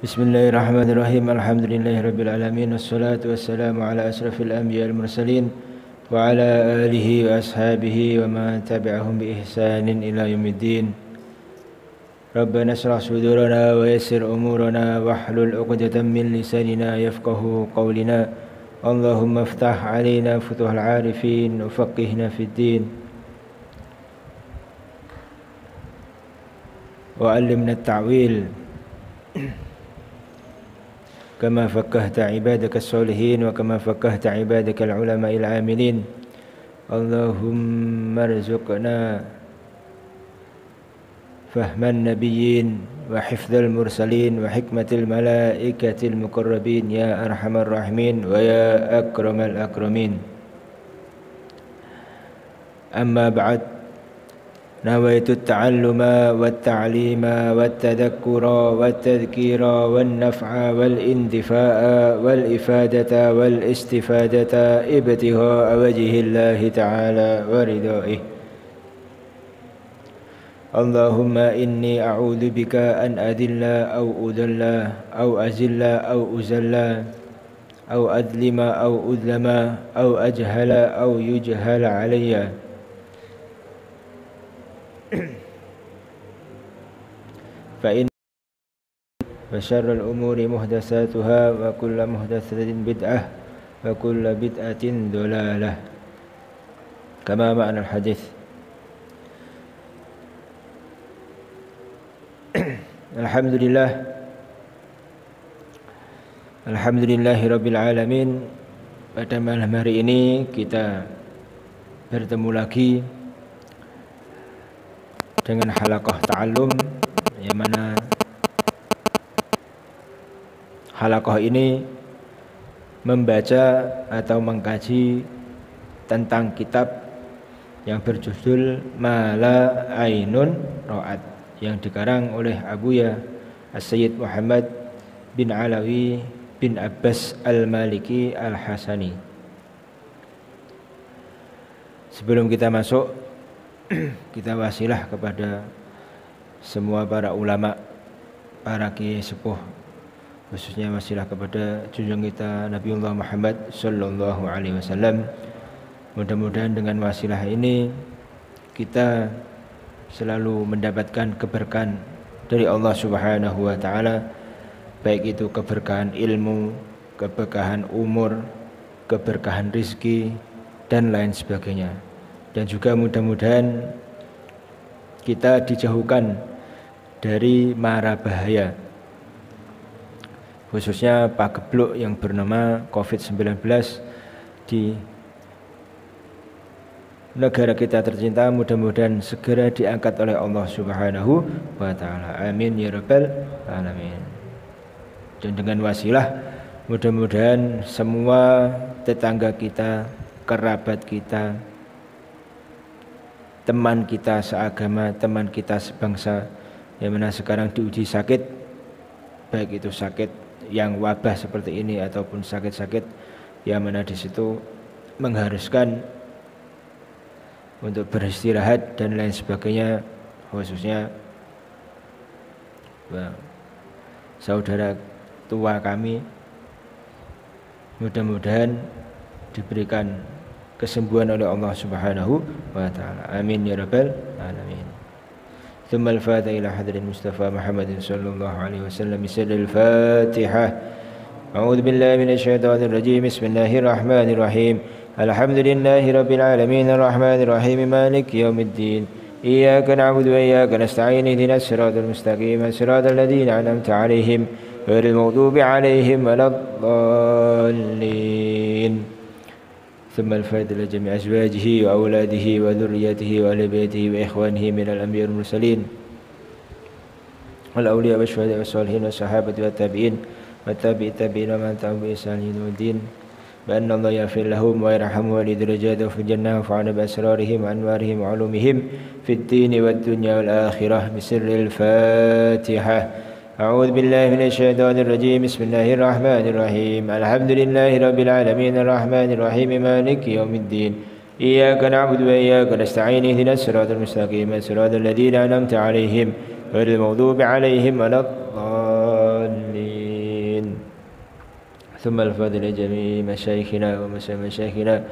Bismillahirrahmanirrahim. Alhamdulillahirabbil alamin wassalatu wassalamu ala asrafil anbiya'i wal mursalin wa ala alihi wa ashabihi wa man tabi'ahum bi ihsanin ila yaumiddin. Rabbana shrah sudurana wa yassir umurana wahlul 'uqdatam min lisanina yafqahu qawlana. Allahumma iftah 'alaina futuhal 'arifin wa faqihna fid din. Wa 'allimna at-ta'wil كما فقهت عبادك الصالحين وكما فقهت عبادك العلماء العاملين اللهم ارزقنا فهم النبيين وحفظ المرسلين وحكمة الملائكة المقربين يا أرحم الراحمين ويا أكرم الأكرمين. أما بعد، نويت التعلم والتعليم والتذكر والتذكير والنفع والاندفاع والإفادة والاستفادة ابتغاء وجه الله تعالى ورضائه. اللهم إني أعوذ بك أن أذل أو أذل أو أزل أو أزل أو أظلم أو أظلم أو أجهل أو يجهل علي. فإن وشر الأمور محدثاتها وكل محدثة بدعة وكل بدعة ضلالة كما معنى الحديث. Alhamdulillahirabbil alamin. Pada malam hari ini kita bertemu lagi dengan halaqah ta'allum, yang mana halaqah ini membaca atau mengkaji tentang kitab yang berjudul Ma La Ainun Ra'at, yang dikarang oleh Abuya As-Sayyid Muhammad bin Alawi bin Abbas Al-Maliki Al-Hasani. Sebelum kita masuk, kita wasilah kepada semua para ulama, para kiai sepuh, khususnya wasilah kepada junjungan kita Nabiullah Muhammad sallallahu alaihi wasallam. Mudah-mudahan dengan wasilah ini kita selalu mendapatkan keberkahan dari Allah Subhanahu wa taala, baik itu keberkahan ilmu, keberkahan umur, keberkahan rizki dan lain sebagainya. Dan juga mudah-mudahan kita dijauhkan dari mara bahaya, khususnya pagebluk yang bernama COVID-19 di negara kita tercinta. Mudah-mudahan segera diangkat oleh Allah Subhanahu wa taala. Amin ya rabbal alamin. Dan dengan wasilah, mudah-mudahan semua tetangga kita, kerabat kita, teman kita seagama, teman kita sebangsa, yang mana sekarang diuji sakit, baik itu sakit yang wabah seperti ini ataupun sakit-sakit yang mana di situ mengharuskan untuk beristirahat dan lain sebagainya, khususnya saudara tua kami, mudah-mudahan diberikan kesembuhan oleh Allah Subhanahu wa taala. Amin ya rabbal alamin. Thumma al-fatiha ila hadrin Mustafa Muhammadin sallallahu alaihi wasallam. Al-Fatihah. A'udzu billahi minasy syaithanir rajim. Bismillahirrahmanirrahim. Alhamdulillahi rabbil alamin arrahmanir rahim maliki yaumiddin. Iyyaka na'budu wa iyyaka nasta'in. Ihdinas siratal mustaqim. Siratal ladzina an'amta 'alaihim ghairil maghdubi 'alaihim waladdallin. ثم الفائدة لجميع أزواجه وأولاده وذريته وأهل بيته وإخوانه من الأنبياء والمرسلين والأولياء والشهداء والصالحين والصحابة والتابعين والتابعي التابعين ومن تبعهم بإحسان إلى يوم الدين، بأن الله يغفر لهم ويرحمهم ولدرجاتهم في الجنة وينفعنا بأسرارهم وأنوارهم وعلومهم في الدين والدنيا والآخرة بسر الفاتحة. أعوذ بالله من الشيطان الرجيم. بسم الله الرحمن الرحيم. الحمد لله رب العالمين الرحمن الرحيم مالك يوم الدين. إياك نعبد وإياك نستعين اهدنا الصراط المستقيم صراط الذين أنعمت عليهم غير المغضوب عليهم ولا الضالين. ثم الفضل لجميع مشايخنا ومشايخنا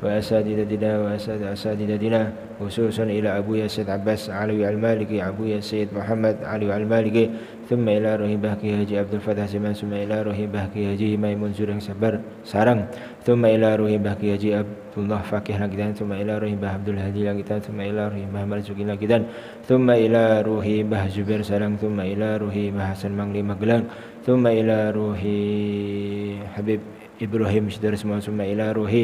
وأساتذتنا وأساتذتنا خصوصا إلى أبويا السيد عباس علوي المالكي أبويا السيد محمد علوي المالكي ثم إلى روح بهكي Haji Abdul Fattah Siman ثم إلى روح بهكي Haji Maimun Zureng Sabar Sarang ثم إلى روح بهكي Haji Abdullah Fakih Lagitan ثم إلى روح Mbah Abdul Hadi Lagitan ثم إلى روح Mbah Marzuki Lagitan ثم إلى روح Mbah Zubair Sarang ثم إلى روح Mbah Hasan Mangli Magelang ثم إلى روح Habib Ibrahim Sidarisma ثم إلى روح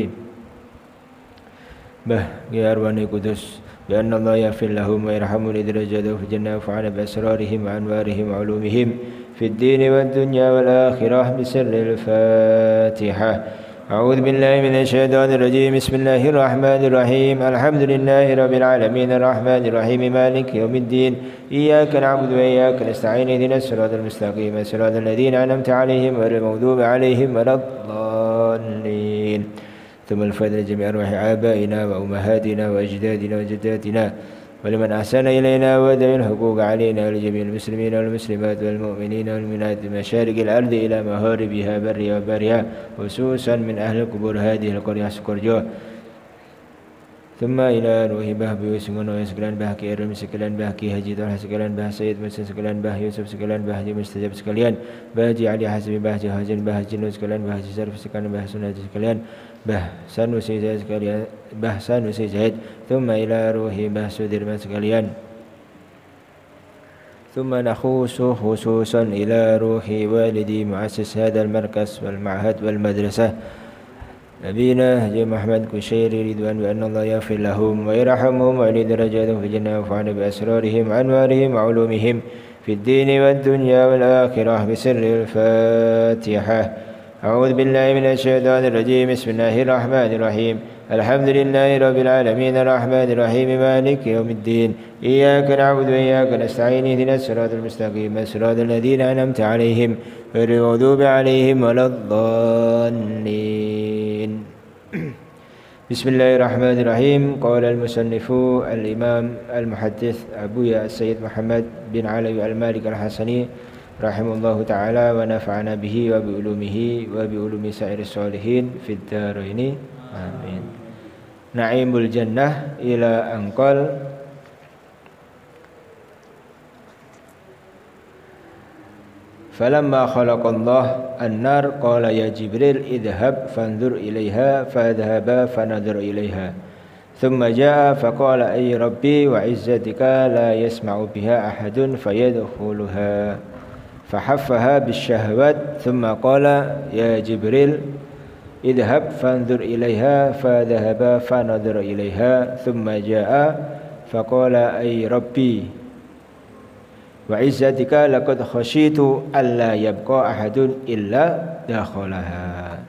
Mbah Arwani Kudus بأن الله يغفر لهم ويرحمهم لدرجاتهم في الجنة وينفعنا بأسرارهم وأنوارهم وعلومهم في الدين والدنيا والآخرة بسر الفاتحة. أعوذ بالله من الشيطان الرجيم. بسم الله الرحمن الرحيم. الحمد لله رب العالمين الرحمن الرحيم مالك يوم الدين إياك نعبد وإياك نستعين اهدنا الصراط المستقيم صراط الذين أنعمت عليهم غير المغضوب عليهم ولا الضالين. ثم الفضل لجميع أرواح آبائنا وأمهاتنا وأجدادنا وجداتنا ولمن أحسن إلينا ودعي الحقوق علينا ولجميع المسلمين والمسلمات والمؤمنين والمؤمنات مشارق الأرض إلى مغاربها برها وبرها خصوصا من أهل القبور هذه القرية سكرجو. ثم إلى روح Mbah Biwi Sungono sekalian, Mbah Ki Irim sekalian, Mbah Ki Haji Tolha sekalian, Mbah Sayyid Musin sekalian, Mbah Yusuf sekalian, Mbah Haji Mustajab sekalian, Mbah Haji Ali Hasbi, Mbah Haji Hajin, Mbah Haji Nur sekalian, Mbah Haji Sarif sekalian, Mbah Sunaji sekalian, Mbah Sanusi Zaid sekalian, Mbah Sanusi Zaid. Thumma ila ruhi Mbah Sudirman sekalian. ثم نخص خصوصا إلى روح والدي مؤسس هذا المركز والمعهد والمدرسة نبينا حجي محمد كشيري رضوان بأن الله يغفر لهم ويرحمهم ويعلي درجاتهم في الجنة وينفعنا بأسرارهم وأنوارهم وعلومهم في الدين والدنيا والآخرة بسر الفاتحة. أعوذ بالله من الشيطان الرجيم. بسم الله الرحمن الرحيم. الحمد لله رب العالمين الرحمن الرحيم مالك يوم الدين إياك نعبد وإياك نستعين اهدنا الصراط المستقيم صراط الذين أنعمت عليهم غير المغضوب عليهم ولا الضالين. بسم الله الرحمن الرحيم. قال المصنف الإمام المحدث أبويا السيد محمد بن علوي المالك الحسني رحمه الله تعالى ونفعنا به وبعلومه وبعلوم سائر الصالحين في الدارين آمين. Naimul Jannah ila angkal falamma khalaqallah an-nar qala ya Jibril idhab fanzur ilaiha fadhhaba fanadhur ilaiha thumma jaa faqala ay rabbi wa izzatika la yasma'u biha ahadun fayadkhuluha fahaffaha bisyahwat thumma qala ya Jibril idhab fanzur ilaiha fadhhaba fanadhur ilaiha thumma jaa faqala ay rabbi wa izzatika laqad khashitu alla yabqa ahadun illa dakhalaha.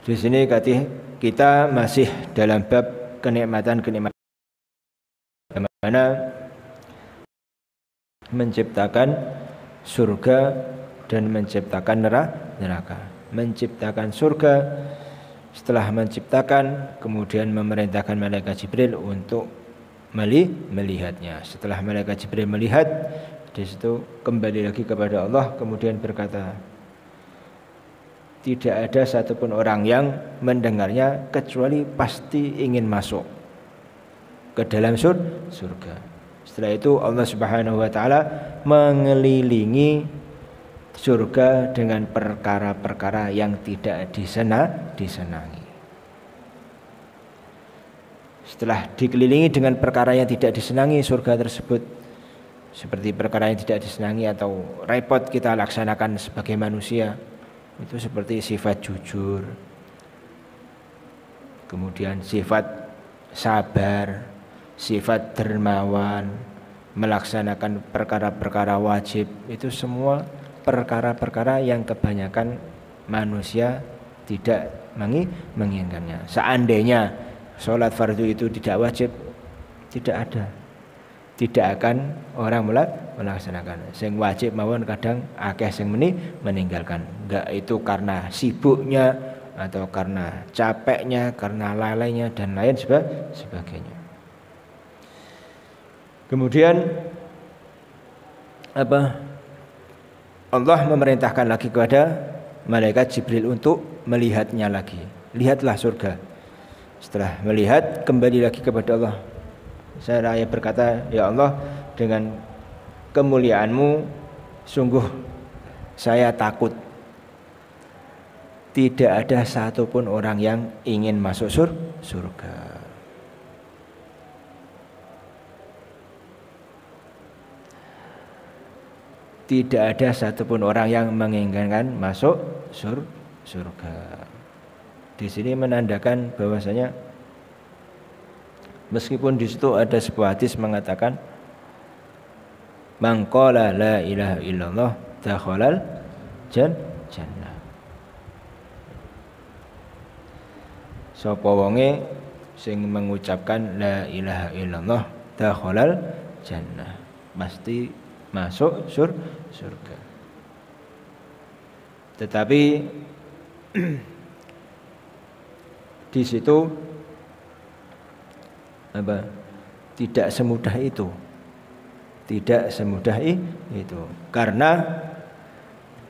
Di sini kita masih dalam bab kenikmatan-kenikmatan mana menciptakan surga dan menciptakan neraka. Menciptakan surga, setelah menciptakan kemudian memerintahkan malaikat Jibril untuk melihatnya. Setelah malaikat Jibril melihat, di situ kembali lagi kepada Allah kemudian berkata, tidak ada satupun orang yang mendengarnya kecuali pasti ingin masuk ke dalam surga. Setelah itu Allah Subhanahu wa taala mengelilingi surga dengan perkara-perkara yang tidak disenangi. Setelah dikelilingi dengan perkara yang tidak disenangi surga tersebut, seperti perkara yang tidak disenangi atau repot kita laksanakan sebagai manusia, itu seperti sifat jujur, kemudian sifat sabar, sifat dermawan, melaksanakan perkara-perkara wajib. Itu semua perkara-perkara yang kebanyakan manusia tidak menginginkannya. Seandainya sholat fardu itu tidak wajib, tidak ada. tidak akan orang melaksanakan. Sing wajib mawon kadang akeh sing meninggalkan. Enggak itu karena sibuknya atau karena capeknya, karena lalainya dan lain sebagainya. Kemudian Allah memerintahkan lagi kepada malaikat Jibril untuk melihatnya lagi. Lihatlah surga. Setelah melihat kembali lagi kepada Allah. Saya berkata, ya Allah, dengan kemuliaan-Mu sungguh saya takut tidak ada satupun orang yang ingin masuk surga. Tidak ada satupun orang yang menginginkan masuk surga. Di sini menandakan bahwasanya meskipun di situ ada sebuah hadis mengatakan man qala la ilaha illallah dakhalal jannah. Sapa wonge sing mengucapkan la ilaha illallah dakhalal jannah, pasti masuk surga. Tetapi di situ tidak semudah itu. Tidak semudah itu. Karena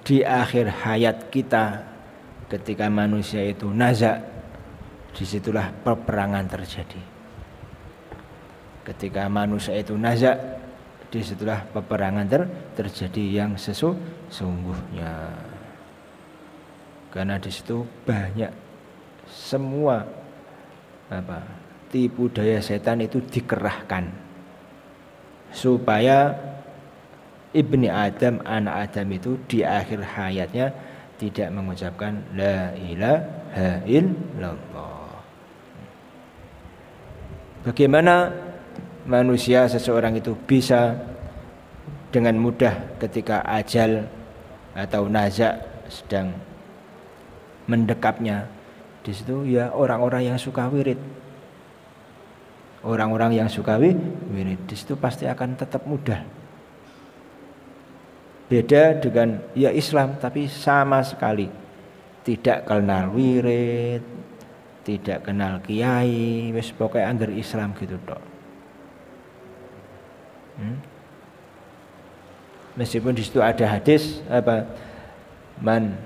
di akhir hayat kita ketika manusia itu nazak, disitulah peperangan terjadi. Ketika manusia itu nazak, disitulah peperangan terjadi yang sesungguhnya. Karena di situ banyak semua tipu daya setan itu dikerahkan supaya ibni Adam, anak Adam itu di akhir hayatnya tidak mengucapkan la ilaha illallah. Bagaimana manusia seseorang itu bisa dengan mudah ketika ajal atau nazak sedang mendekapnya, di situ ya orang-orang yang suka wirid. Orang-orang yang suka wirid di situ pasti akan tetap mudah. Beda dengan ya Islam, tapi sama sekali tidak kenal wirid, tidak kenal kiai, wis pokoke angger Islam gitu tok. Meskipun di situ ada hadis man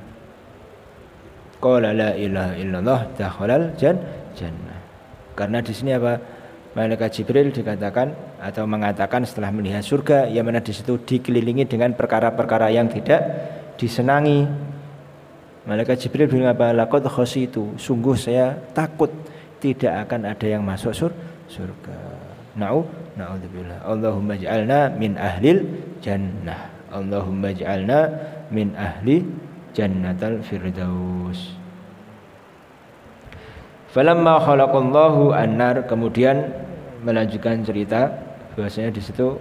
qala la ilaha illallah dakhalal jannah. Karena di sini Malaikat Jibril dikatakan atau mengatakan setelah melihat surga yang mana di situ dikelilingi dengan perkara-perkara yang tidak disenangi. Malaikat Jibril bilang laqad khasyitu, sungguh saya takut tidak akan ada yang masuk surga. Na'udzubillah. Allahumma ij'alna min ahlil jannah. Allahumma ij'alna min ahli jannatal firdaus. Falamma khalaqallahu an-nar, kemudian melanjutkan cerita bahwasanya di situ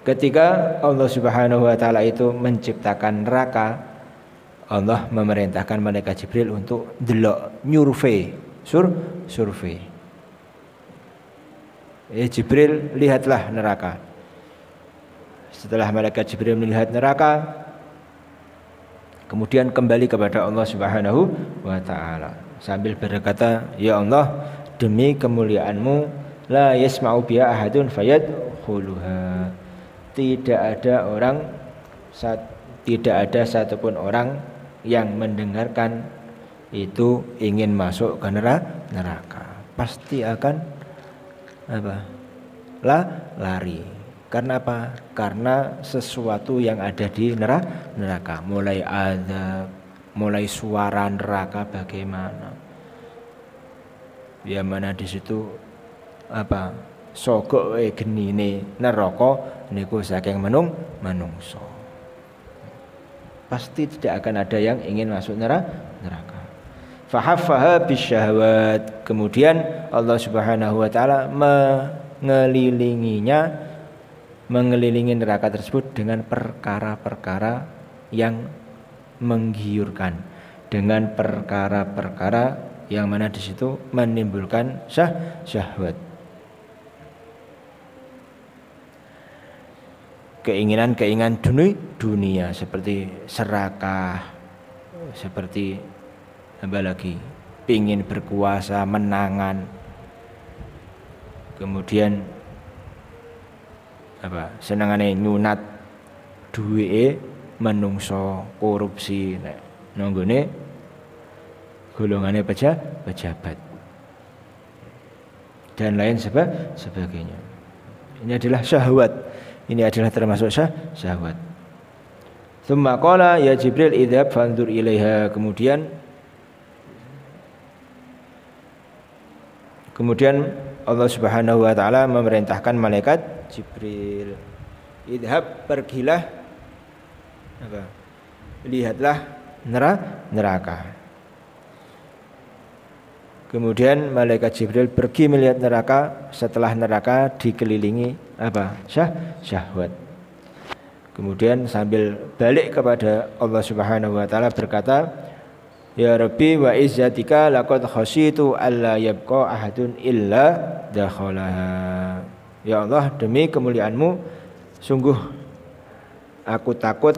ketika Allah Subhanahu wa taala itu menciptakan neraka, Allah memerintahkan malaikat Jibril untuk delok survei. Jibril, lihatlah neraka. Setelah malaikat Jibril melihat neraka, kemudian kembali kepada Allah Subhanahu wa taala sambil berkata, ya Allah, demi kemuliaan-Mu la yasma'u biha ahadun fayadkhuluha. Tidak ada satupun orang yang mendengarkan itu ingin masuk ke neraka. Pasti akan lari. Karena apa? Karena sesuatu yang ada di neraka, mulai azab, mulai suara neraka bagaimana. Ya mana di situ sogok genine neraka niku saking manungsa. Pasti tidak akan ada yang ingin masuk neraka. Fahaffaha bisyahwat. Kemudian Allah Subhanahu wa taala mengelilingi neraka tersebut dengan perkara-perkara yang menggiurkan, dengan perkara-perkara yang mana di situ menimbulkan syahwat. keinginan-keinginan dunia seperti serakah, seperti apa lagi, pingin berkuasa, menangan, kemudian apa senengane nyunat duwike menungso, korupsi nanggone golongane pejabat dan lain sebagainya. Ini adalah syahwat. Ini adalah termasuk syahwat. Tsumma qala ya Jibril idhab fanzur ilaiha. Kemudian Allah Subhanahu wa taala memerintahkan malaikat Jibril, idhab, pergilah apa? Lihatlah neraka. Kemudian malaikat Jibril pergi melihat neraka, setelah neraka dikelilingi apa? Syahwat. Kemudian sambil balik kepada Allah Subhanahu wa taala berkata, ya Rabbi wa izzatika laqad khasyitu alla yabqa ahadun illa dakhalaha. Ya Allah, demi kemuliaanmu sungguh aku takut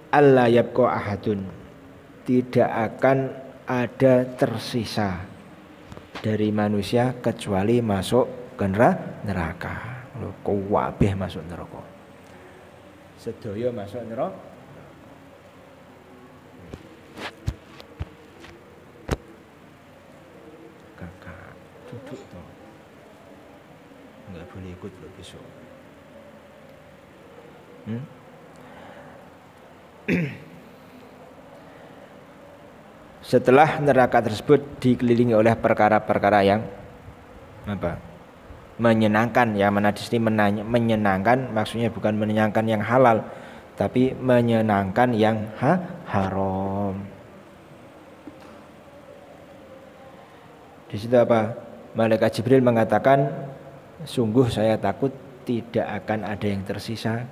alla yabqa ahadun, tidak akan ada tersisa dari manusia kecuali masuk ke neraka. Lho, kabeh masuk neraka. Sedaya masuk neraka. Kakak duduk toh. Enggak boleh ikut loh besok. Setelah neraka tersebut dikelilingi oleh perkara-perkara yang apa? Menyenangkan. Yang mana di sini menyenangkan maksudnya bukan menyenangkan yang halal, tapi menyenangkan yang haram. Di situ apa? Malaikat Jibril mengatakan, sungguh saya takut tidak akan ada yang tersisa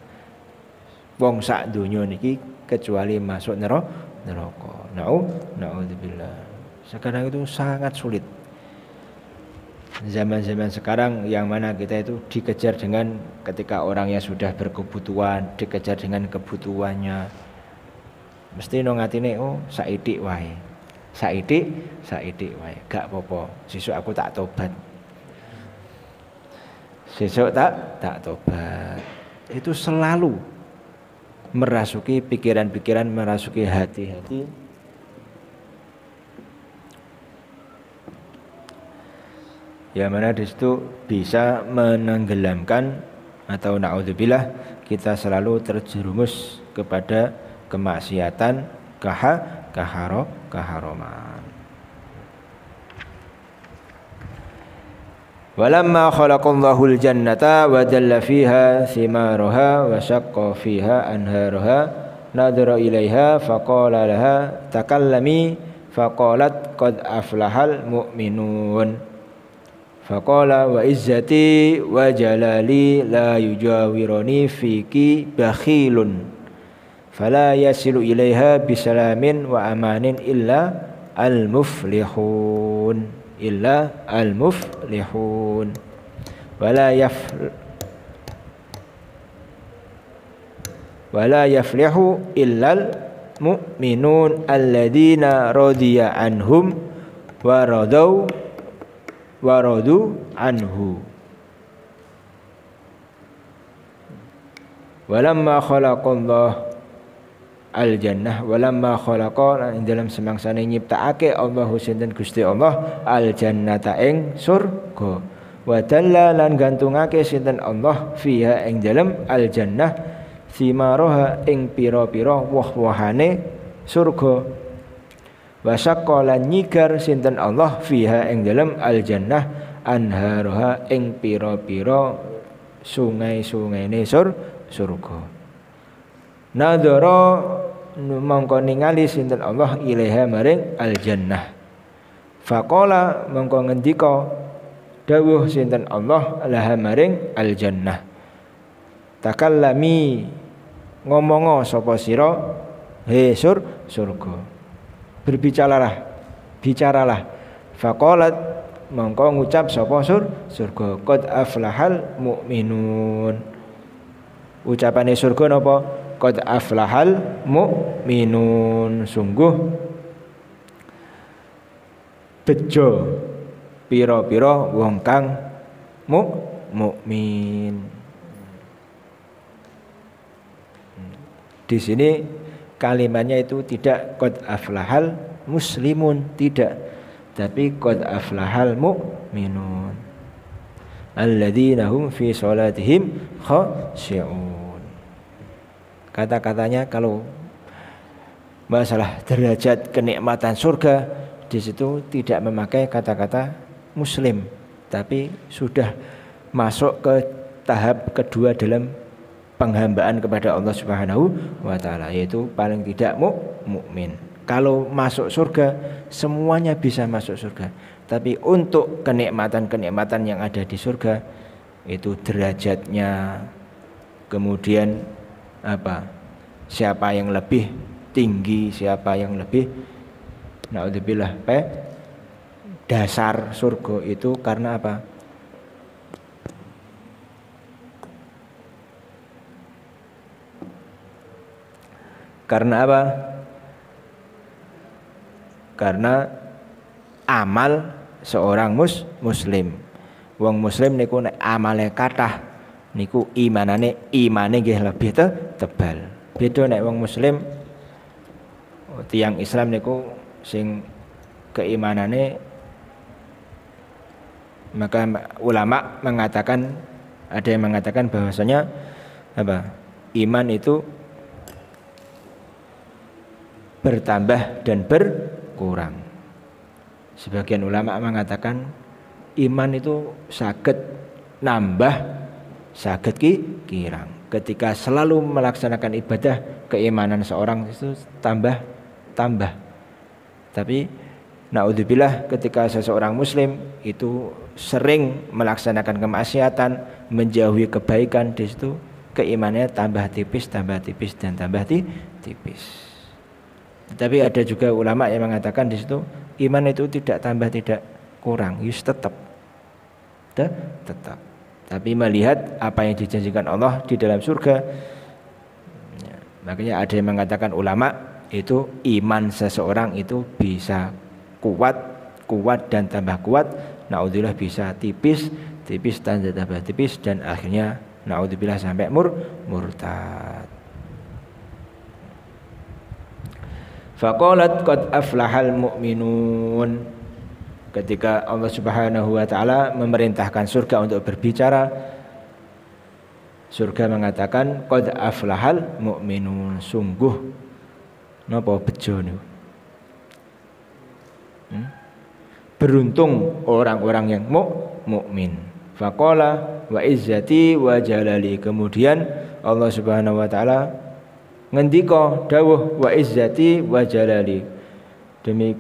wong sak donya niki kecuali masuk neraka. Na'udzubillah. Sekarang itu sangat sulit. Zaman-zaman sekarang yang mana kita itu dikejar dengan ketika orangnya sudah berkebutuhan, dikejar dengan kebutuhannya. Mesti nang atine saithik wae. Saithik wae. Gak apa-apa. Sesuk aku tak tobat. Sesuk tak tobat. Itu selalu merasuki pikiran-pikiran, merasuki hati-hati. Yang mana di situ bisa menenggelamkan atau naudzubillah kita selalu terjerumus kepada kemaksiatan, keharaman. Walamma khalaqallahu al-jannata wa jalla fiha thimaruha wa syaqqa fiha anharuha nadhara ilaiha faqala laha takallami faqalat qad aflahal mu'minun faqala wa izzati wa jalali la yujawiruni fiki bakhilun fala yasilu ilaiha bisalamin wa amanin illa al-muflihun wala yaflihu illal mu'minun alladzina radiya anhum wa radu anhu. Walamma khalaqallahu al-jannah walamma khalaqa dalam semangsane nyiptakake Allahu sinten Gusti Allah al-jannata ing surga wa dalla lan gantungake sinten Allah fiha ing dalem al-jannah simaroha ing pira-pira woh-wohane surga wa syaqqa lan nyigar sinten Allah fiha ing dalem al-jannah anharoha ing pira-pira sungai-sungaine surga. Nadhara mongko ningali sinten Allah ilaiha maring al-jannah. Faqala mongko ngendika dawuh sinten Allah laha maring al-jannah. Takallami ngomongo sapa sira he surga. Bicaralah. Faqalat mongko ngucap sapa surga qad aflahal mu'minun. Ucapane surga napa? Qad aflahal mu'minun. Sungguh bejo pira-pira wong kang mukmin. Di sini kalimatnya itu tidak qad aflahal muslimun, tidak, tapi qad aflahal mu'minun alladzina hum fi sholatihim khashi'un. Kata-katanya kalau masalah derajat kenikmatan surga, di situ tidak memakai kata-kata muslim, tapi sudah masuk ke tahap kedua dalam penghambaan kepada Allah Subhanahu wa taala, yaitu paling tidak mukmin. Kalau masuk surga semuanya bisa masuk surga, tapi untuk kenikmatan-kenikmatan yang ada di surga itu derajatnya, kemudian siapa yang lebih tinggi, siapa yang lebih naudzubillah dasar surga itu karena apa? Karena apa? Karena amal seorang muslim. Wong muslim niku nek amale kathah niku imane nggih lebih tebal. Beda nek wong muslim, tiyang Islam niku sing keimanane, maka ulama mengatakan, ada yang mengatakan bahwasanya iman itu bertambah dan berkurang. Sebagian ulama mengatakan iman itu saged nambah, saged kirang. Ketika selalu melaksanakan ibadah, keimanan seorang itu tambah. Tapi naudzubillah, ketika seseorang muslim itu sering melaksanakan kemaksiatan, menjauhi kebaikan, di situ keimanannya tambah tipis dan tambah tipis. Tapi ada juga ulama yang mengatakan di situ iman itu tidak tambah tidak kurang, tetap. Tapi melihat apa yang dijanjikan Allah di dalam surga, makanya ada yang mengatakan ulama itu iman seseorang itu bisa kuat dan tambah kuat, naudzubillah bisa tipis dan tambah tipis, dan akhirnya naudzubillah sampai murtad. Faqalat qad aflahal mu'minun. Ketika Allah Subhanahu wa taala memerintahkan surga untuk berbicara, surga mengatakan qad aflahal mu'minun. Sungguh napa bejo niku? Beruntung orang-orang yang mukmin. Faqala wa izzati wa jalali. Kemudian Allah Subhanahu wa taala ngendika dawuh wa izzati wa jalali, demi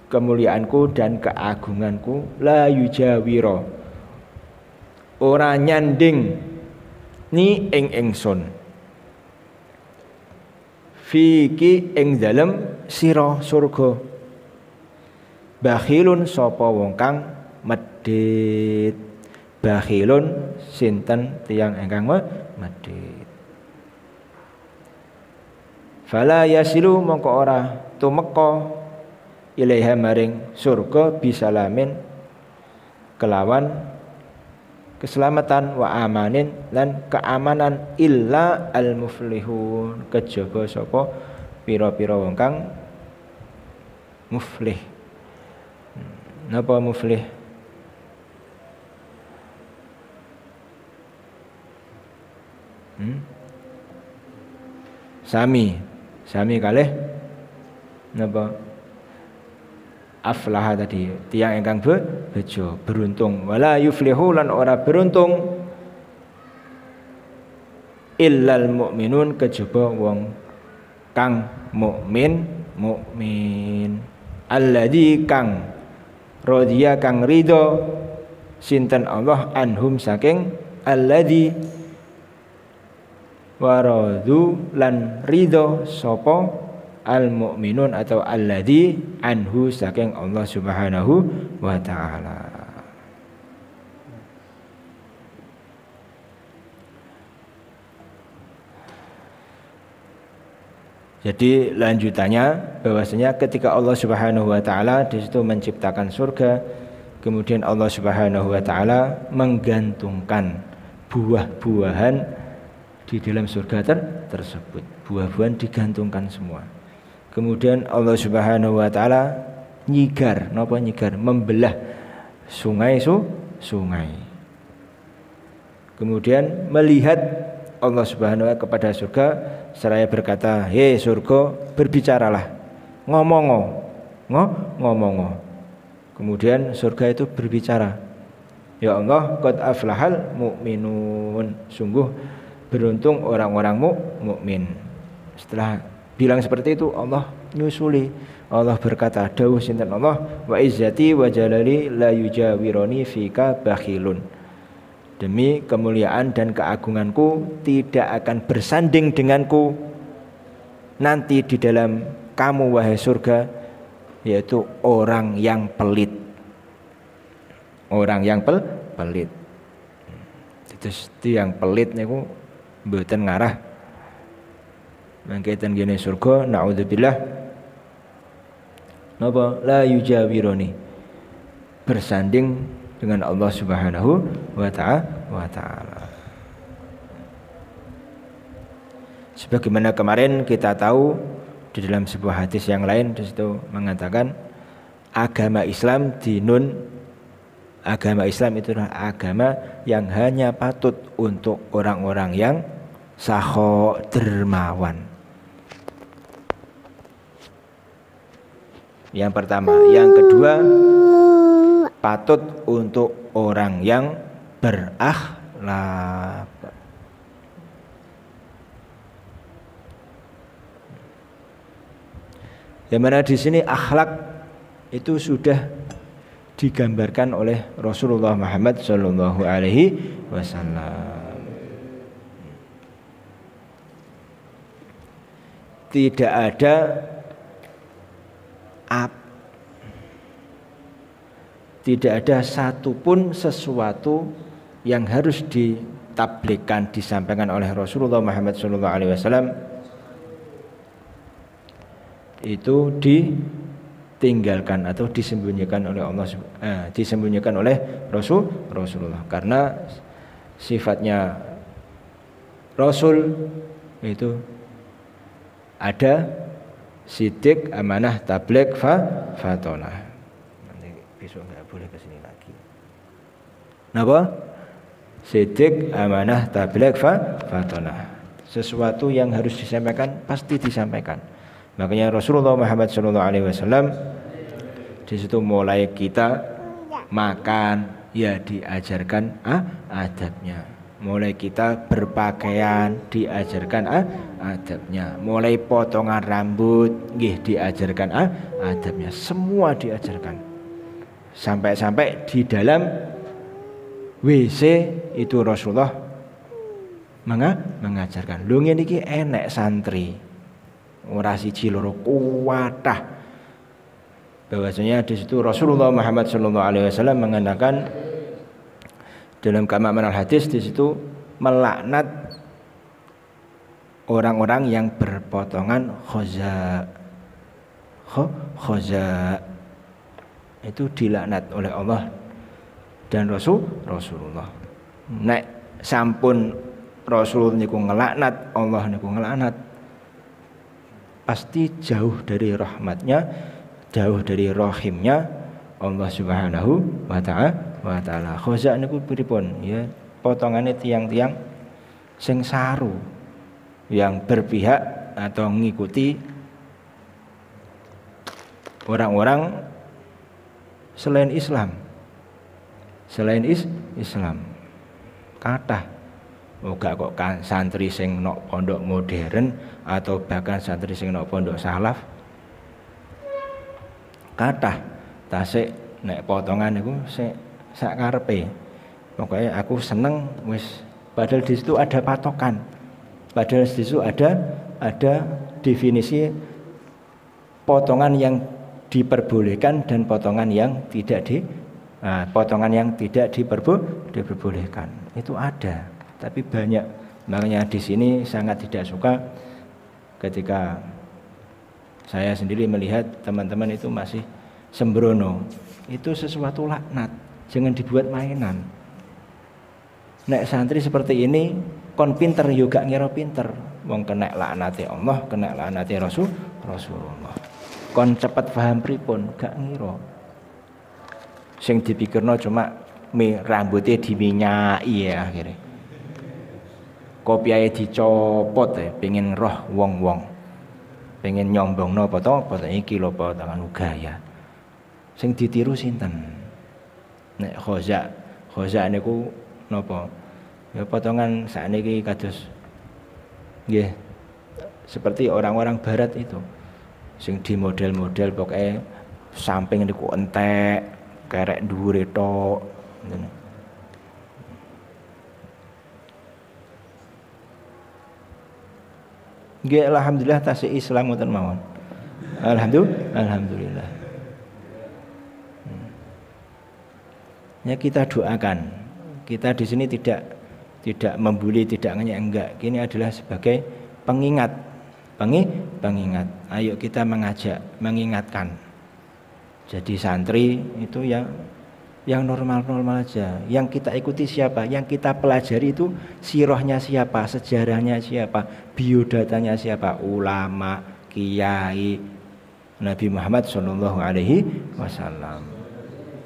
kemuliaanku dan keagunganku, la yujawira, ora nyanding ni ing ingsun, fiki ing dalem sira surga, bakhilun sapa wong kang medhit. Bakhilun sinten tiyang ingkang medhit. Fala yasilu mongko ora tumeka ilaiha maring surga bisalamin kelawan keselamatan wa amanin lan keamanan illa al muflihun, kejaba sapa pira-pira wong kang muflih. Napa muflih? Sami kalih napa? Aflaha tadi, tiyang ingkang bejo, beruntung. Wala yuflihu lan ora beruntung illal mu'minun, kejaba wong kang mukmin. Alladzi kang radhiya kang ridho sinten Allah anhum saking alladzi waradu lan ridho sapa al mukminun atau alladzi anhu saking Allah Subhanahu wa taala. Jadi lanjutannya bahwasanya ketika Allah Subhanahu wa taala di situ menciptakan surga, kemudian Allah Subhanahu wa taala menggantungkan buah-buahan di dalam surga tersebut. Buah-buahan digantungkan semua. Kemudian Allah Subhanahu wa taala nyigar, napa nyigar? Membelah sungai. Kemudian melihat Allah Subhanahu wa taala kepada surga seraya berkata, "Hei surga, berbicaralah. Ngomong. Kemudian surga itu berbicara, "Ya Allah, qad aflahal mu'minun." Sungguh beruntung orang-orang mukmin. Setelah bilang seperti itu, Allah nyusuli. Allah berkata, "Dawuh sinten Allah, wa izzati wa jalali la yujawironi fika bakhilun." Demi kemuliaan dan keagunganku tidak akan bersanding denganku nanti di dalam kamu wahai surga, yaitu orang yang pelit. Orang yang pelit. Terus yang pelit niku mboten ngarah mangketen gene surga, naudzubillah. Napa la yujawironi, bersanding dengan Allah Subhanahu wa ta'ala. Sebagaimana kemarin kita tahu di dalam sebuah hadis yang lain di situ mengatakan agama Islam dinun, agama Islam itu adalah agama yang hanya patut untuk orang-orang yang sakho dermawan. Yang pertama, yang kedua patut untuk orang yang berakhlak. Yang mana di sini akhlak itu sudah digambarkan oleh Rasulullah Muhammad Sallallahu Alaihi Wasallam. Tidak ada tidak ada satupun sesuatu yang harus ditabligkan, disampaikan oleh Rasulullah Muhammad SAW itu ditinggalkan atau disembunyikan oleh Allah, disembunyikan oleh Rasulullah, karena sifatnya Rasul itu ada sidik, amanah, tabligh, fatonah. Besok nggak boleh kesini lagi. Napa? Sidik, amanah, tabligh, fatonah. Sesuatu yang harus disampaikan pasti disampaikan. Makanya Rasulullah Muhammad SAW di situ mulai kita makan ya diajarkan adabnya. Mulai kita berpakaian diajarkan adabnya. Mulai potongan rambut nggih diajarkan adabnya. Semua diajarkan. Sampai-sampai di dalam WC itu Rasulullah mengajarkan. Lho ngene iki enek santri ora siji loro kuwatah. Bahwasanya di situ Rasulullah Muhammad SAW mengatakan dalam kamal hadis di situ melaknat orang-orang yang berpotongan khoza. Itu dilaknat oleh Allah dan Rasulullah. Nek sampun Rasul niku ngelaknat, Allah niku ngelaknat, pasti jauh dari rahmatnya, jauh dari rahimnya Allah Subhanahu wa ta'ala. Khoza niku pripun ya, potongane tiang-tiang sing saru yang berpihak atau mengikuti orang-orang selain Islam. Kathah gak kok santri sing nok pondok modern atau bahkan santri sing nok pondok salaf. Kathah tasik nek potongan niku sak karepe. Pokoke aku seneng wis, padahal di situ ada patokan. Padahal di situ ada definisi potongan yang diperbolehkan dan potongan yang tidak diperbolehkan. Itu ada, tapi banyak. Makanya di sini sangat tidak suka ketika Saya sendiri melihat teman-teman itu masih sembrono. Itu sesuatu laknat, jangan dibuat mainan. Nek santri seperti ini kon pinter juga ngira pinter. Wong kena laknate Allah, kena laknate Rasulullah. Kon cepet paham pripun, gak ngira. Sing dipikirno cuma rambutnya diminyaki ya akhirnya. Kopiahe dicopot pengen roh wong-wong. Pengen nyombongno foto iki lho potongan gaya. Sing ditiru sinten? Nek Khoza niku napa? Ya potongan sakniki kados nggih seperti orang-orang barat itu. Sing di model-model pokoke samping niku entek, kerek dhuwure tok ngono. Nggih alhamdulillah tasih Islam ngoten mawon. Alhamdulillah. Ya kita doakan. Kita di sini tidak membuli, tidak enggak. Ini adalah sebagai pengingat. Pengingat. Ayo kita mengajak, mengingatkan. Jadi santri itu yang normal-normal aja. Yang kita ikuti siapa? Yang kita pelajari itu sirahnya siapa, sejarahnya siapa, biodatanya siapa, ulama, kiai, Nabi Muhammad SAW,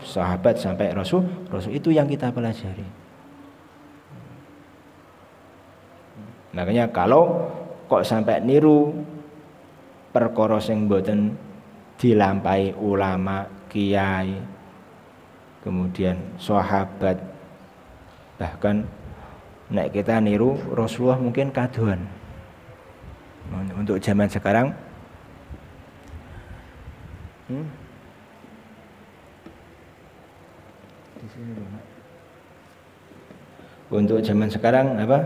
sahabat sampai Rasul itu yang kita pelajari. Makanya kalau kok sampai niru perkara sing mboten dilampahi ulama, kiai, kemudian sahabat, bahkan nek kita niru Rasulullah mungkin kaduan. Untuk zaman sekarang untuk zaman sekarang apa?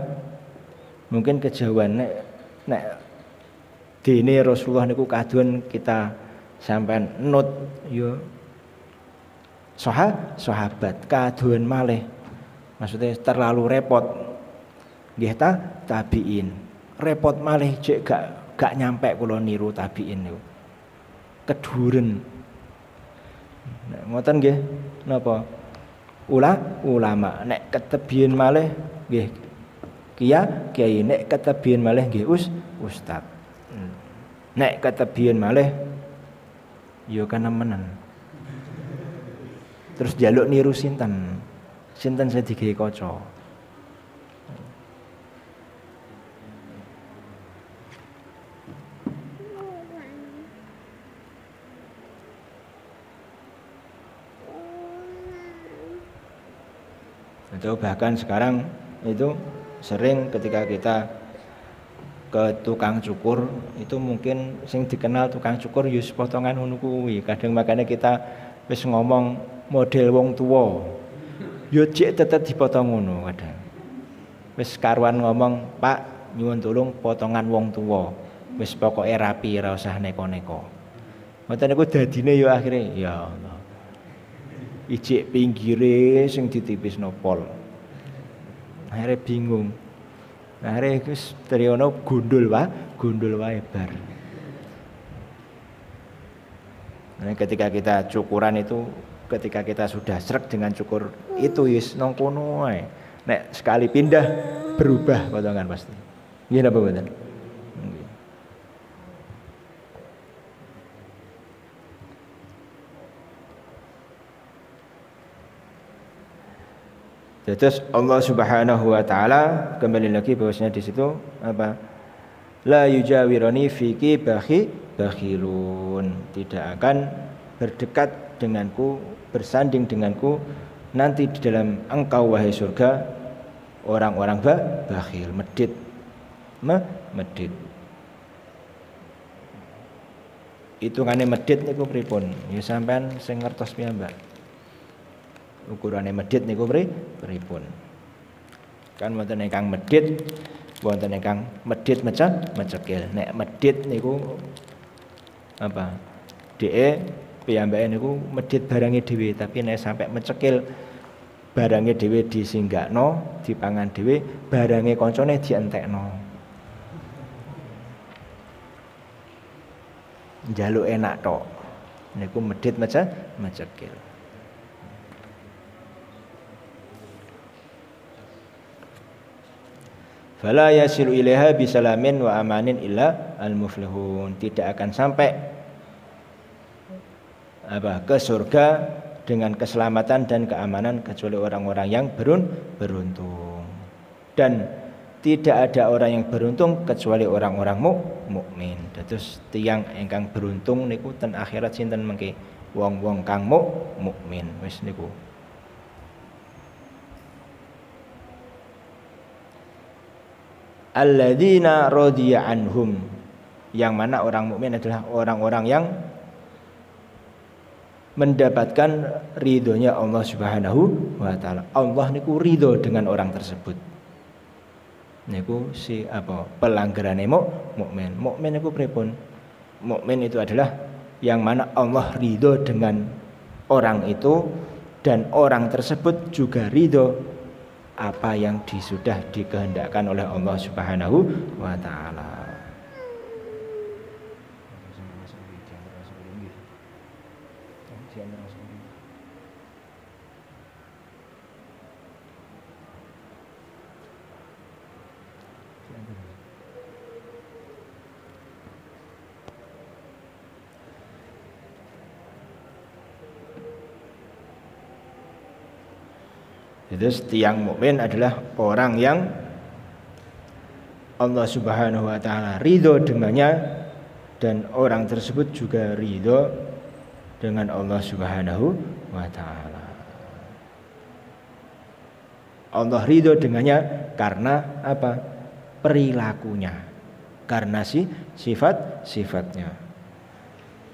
Mungkin kejauhan nek dene Rasulullah niku kaduan kita sampean nut yo sahabat kaduan malih. Maksudnya terlalu repot. Nggih ta tabiin. Repot malih jek gak nyampe kula niru tabiin niku. Keduren. Nek ngoten nggih napa? Ulama nek ketebian malih nggih kiai nek ketebian malih nggih ustad. Nek ketebian malih yo kanemenan. Terus jaluk niru sinten saya digawe kaca. Atau bahkan sekarang itu sering ketika kita ke tukang cukur itu mungkin sing dikenal tukang cukur yus potongan ngono kuwi. Kadang makanya kita wis ngomong model wong tuwa. Yo jek tetep dipotong ngono kadang. Wis karuan ngomong, "Pak, nyuwun tulung potongan wong tuwa." Wis pokoke rapi ora usah neko-neko. Ngoten niku dadine yo akhire ya Allah. Ijik pinggire sing ditipisno pol. Akhirnya bingung. Akhirnya wis triono gundul wae bar. Nah, ketika kita cukuran itu, ketika kita sudah srek dengan cukur itu wis nang kono wae. Nek sekali pindah berubah potongan pasti. Nggih napa mboten? Terus Allah Subhanahu wa taala kembali lagi bahwasanya di situ apa? La yujawirani fiki bakhilun. Tidak akan berdekat denganku, bersanding denganku nanti di dalam engkau wahai surga orang-orang bakhil, medit. Medit. Hitungane medit niku pripun? Ya sampean sing ngertos piyambak. Ukurane medit niku pripun? Kan wonten ingkang medit, wonten ingkang medit mecekil. Nek medit niku apa? Dhek piyambake niku medit barange dhewe, tapi nek sampai mecekil barange dhewe disinggakno, dipangan dhewe, barange kancane dientekno. njaluk enak tok. Niku medhit macekil. Fala yasilu ilaiha bisalamin wa amanin illa al-muflihun. Tidak akan sampai ke surga dengan keselamatan dan keamanan kecuali orang-orang yang beruntung. Dan tidak ada orang yang beruntung kecuali orang-orang mukmin. Dados tiyang ingkang beruntung niku ten akhirat sinten mengke? Wong-wong kang mukmin. Wis niku. Alladzina radiya anhum, yang mana orang mukmin adalah orang-orang yang mendapatkan ridhonya Allah Subhanahu wa taala. Allah niku ridho dengan orang tersebut. Niku si pelanggarane mukmin. Mukmin niku pripun? Mukmin itu adalah yang mana Allah ridho dengan orang itu dan orang tersebut juga ridho apa yang sudah dikehendakkan oleh Allah Subhanahu wa taala. Terus tiang mukmin adalah orang yang Allah Subhanahu wa taala ridho dengannya dan orang tersebut juga ridho dengan Allah Subhanahu wa taala. Allah ridho dengannya karena apa? Perilakunya, karena sifat-sifatnya.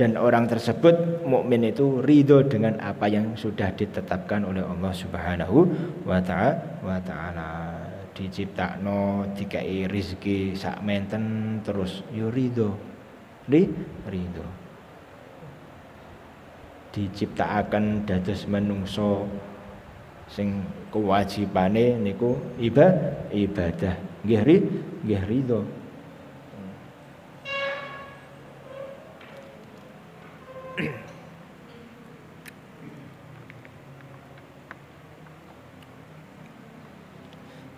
Dan orang tersebut mukmin itu ridho dengan apa yang sudah ditetapkan oleh Allah Subhanahu wa taala. Diciptakno dikai rezeki sak menten terus yo ridho. Ridho. Diciptakaken dados manungsa sing kewajibane niku ibadah. Nggih ridho.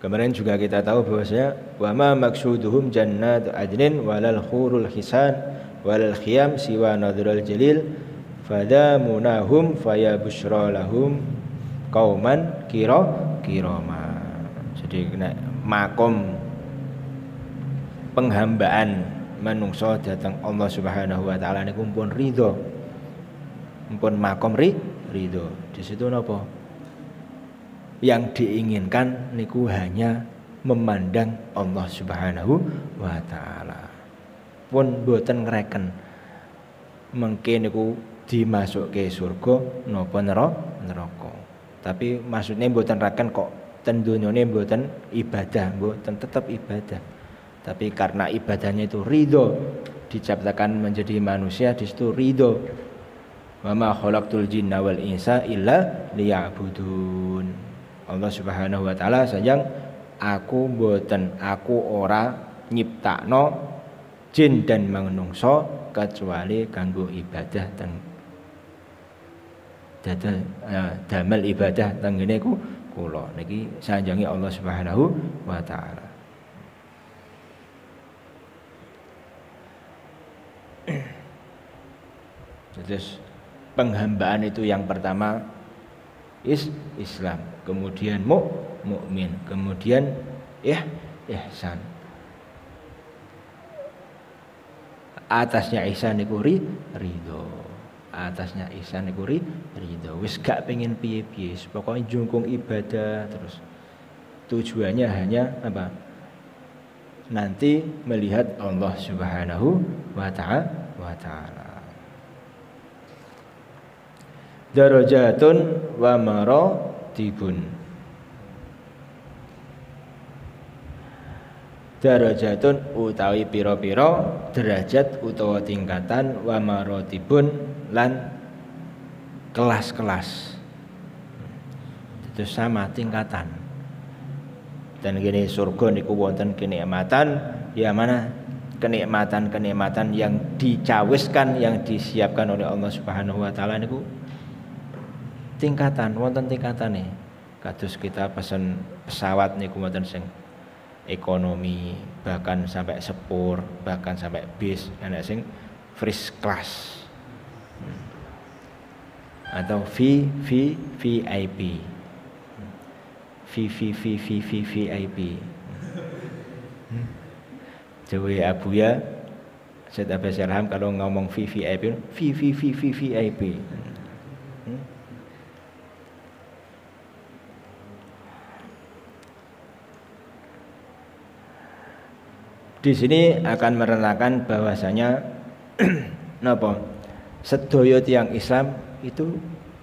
Kemarin juga kita tahu bahwasanya wa ma maqsuduhum jannatu adnin walal khurul hisan walal khiyam siwa nadrul jalil fadamunahum fayabusyra lahum qauman kirama. Jadi makom penghambaan manungsa datang Allah Subhanahu wa taala niku pun ridho. Pun makom ridho. Di situ napa? Yang diinginkan niku hanya memandang Allah Subhanahu wa taala. Pun boten ngreken mengke niku dimasukke surga napa neraka. Tapi maksudnya boten ngreken kok ten dunyane boten ibadah, boten tetap ibadah. Tapi karena ibadahnya itu ridho, diciptakan menjadi manusia di situ ridho. Wa ma khalaqtul jinna wal insa illa liya'budun. Allah Subhanahu wa taala sayang aku ora nyiptakno jin dan manungsa kecuali kanggo ibadah damel ibadah teng ngene kula niki sanjange Allah Subhanahu wa taala. Terus penghambaan itu yang pertama Islam, kemudian mukmin, kemudian ihsan. Atasnya ihsan niku ridho. Atasnya ihsan niku ridho. Wis gak pengen piye-piye, pokoke jungkung ibadah terus. Tujuannya hanya apa? Nanti melihat Allah Subhanahu wa taala. Darajatun wa maratibun. Darajatun utawi pira-pira derajat utawa tingkatan wa maratibun lan kelas-kelas. Itu sama tingkatan. Dan gini surga niku wonten kenikmatan ya mana kenikmatan-kenikmatan yang dicawiskan, yang disiapkan oleh Allah Subhanahu wa taala niku tingkatan, wonten tingkatane. Kados kita pesen pesawat niku wonten sing ekonomi, bahkan sampai sepur, bahkan sampai bis, ana sing first class. Atau VIP. VIP. Jawa Abuya Syed Abbas Ilham kalau ngomong VVIP VVIP. Di sini akan menerangkan bahwasanya napa sedaya tiyang Islam itu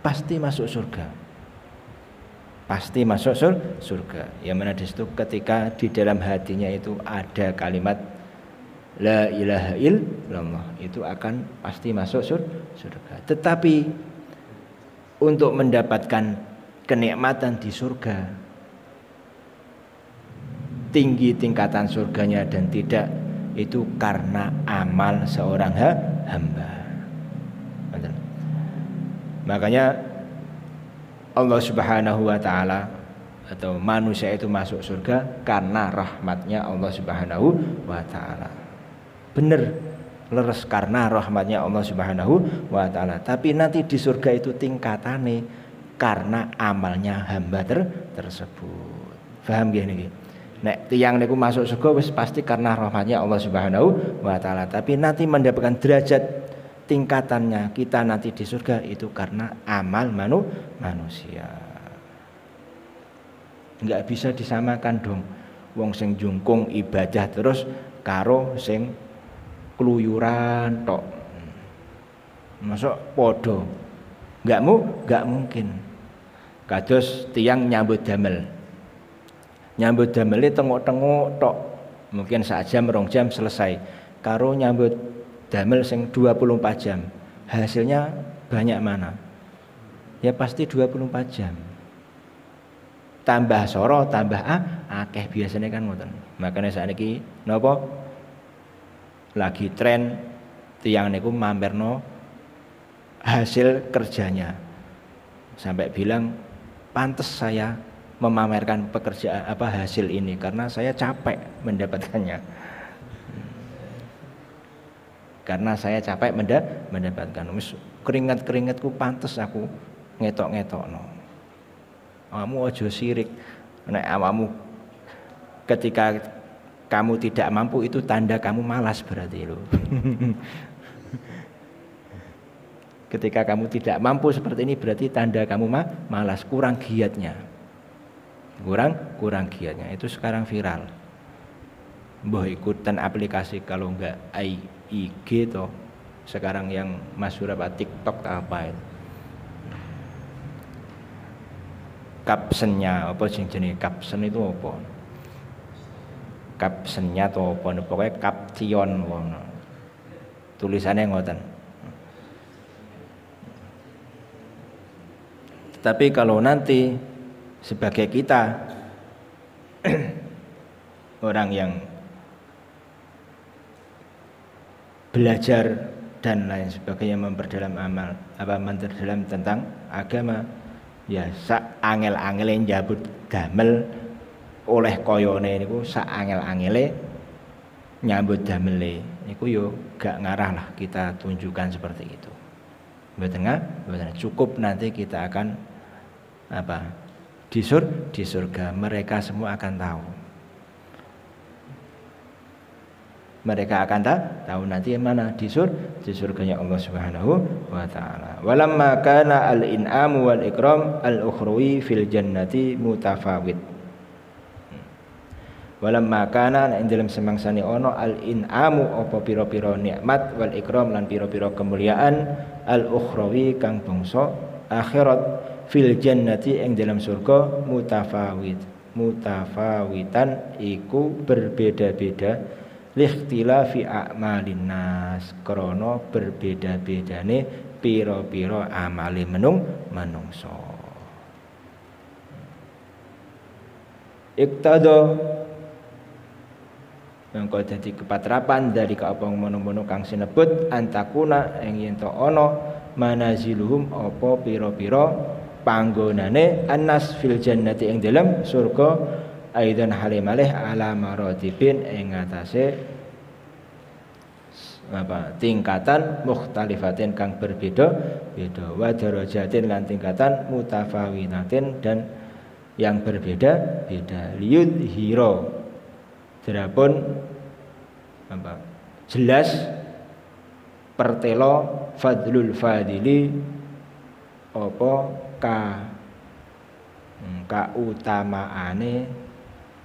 pasti masuk surga. Pasti masuk surga. Yang mana di situ ketika di dalam hatinya itu ada kalimat la ilaha illallah, itu akan pasti masuk surga. Tetapi untuk mendapatkan kenikmatan di surga, tinggi tingkatan surganya dan tidak, itu karena amal seorang hamba. Makanya Allah Subhanahu wa taala atau manusia itu masuk surga karena rahmatnya Allah Subhanahu wa taala. Benar, leres karena rahmatnya Allah Subhanahu wa taala. Tapi nanti di surga itu tingkatane karena amalnya hamba tersebut. Paham nggih niki? Nek tiyang niku masuk surga wis pasti karena rahmatnya Allah Subhanahu wa taala. Tapi nanti mendapatkan derajat tingkatannya kita nanti di surga itu karena amal manusia. Enggak bisa disamakan dong. Wong sing jungkung ibadah terus karo sing keluyuran tok. Masuk podo. Enggak mungkin. Kados tiyang nyambut damel. Nyambut damel tengok-tengok tok. Mungkin 1 jam 2 jam selesai. Karo nyambut damel sing 24 jam. Hasilnya banyak mana? Ya pasti 24 jam. Tambah soro, tambah akeh biasanya kan ngoten. Makanya sakniki napa? Lagi tren tiyang niku mamerno hasil kerjanya. Sampai bilang pantes saya memamerkan pekerjaan hasil ini karena saya capek mendapatkannya. Karena saya capek mendapatkan keringat-keringatku pantes aku ngetok-ngetokno. Kamu ojo sirik. Nek awakmu ketika kamu tidak mampu itu tanda kamu malas berarti lho. Ketika kamu tidak mampu seperti ini berarti tanda kamu malas, kurang giatnya. Kurang giatnya. Itu sekarang viral. Mbah ikutan aplikasi kalau enggak IG toh sekarang yang masyhur apa TikTok apa itu. Captionnya apa sing jenenge caption itu apa? Captionnya atau apa? Pokoknya caption wong. Tulisannya ngoten. Tapi kalau nanti sebagai kita orang yang belajar dan lain sebagainya memperdalam amal memperdalam tentang agama ya sak angel-angele njabut damel oleh koyone niku sak angel-angele nyambut damele niku yo gak ngarah lah kita tunjukkan seperti itu. Mboten cukup nanti kita akan di surga mereka semua akan tahu. Mereka akan tahu nanti yang mana di surganya Allah Subhanahu wa taala. Walamma kana al-in'amu wal ikram al-ukhrawi fil jannati mutafawid. Walamma kana ing dalam semangsane ana al-in'amu apa pira-pira nikmat wal ikram lan pira-pira kemuliaan al-ukhrawi kang bangsa akhirat fil jannati ing dalam surga mutafawitan iku berbeda-beda likhtilafi a'malin nas krana berbeda-bedane pira-pira amale manungsa. Iqtada mengko dadi kepatrapan dari apa ngono-ngono kang sinebut antakuna ing yen to ana manaziluhum apa pira-pira panggonane annas fil jannati ing dalem surga aidan halimalih ala maratibin ing atase tingkatan mukhtalifatin kang berbeda-beda wa darajatin lan tingkatan mutafawinatin dan yang berbeda-beda liyud hiro dirapun jelas pertelo fadlul fadili apa kautamaane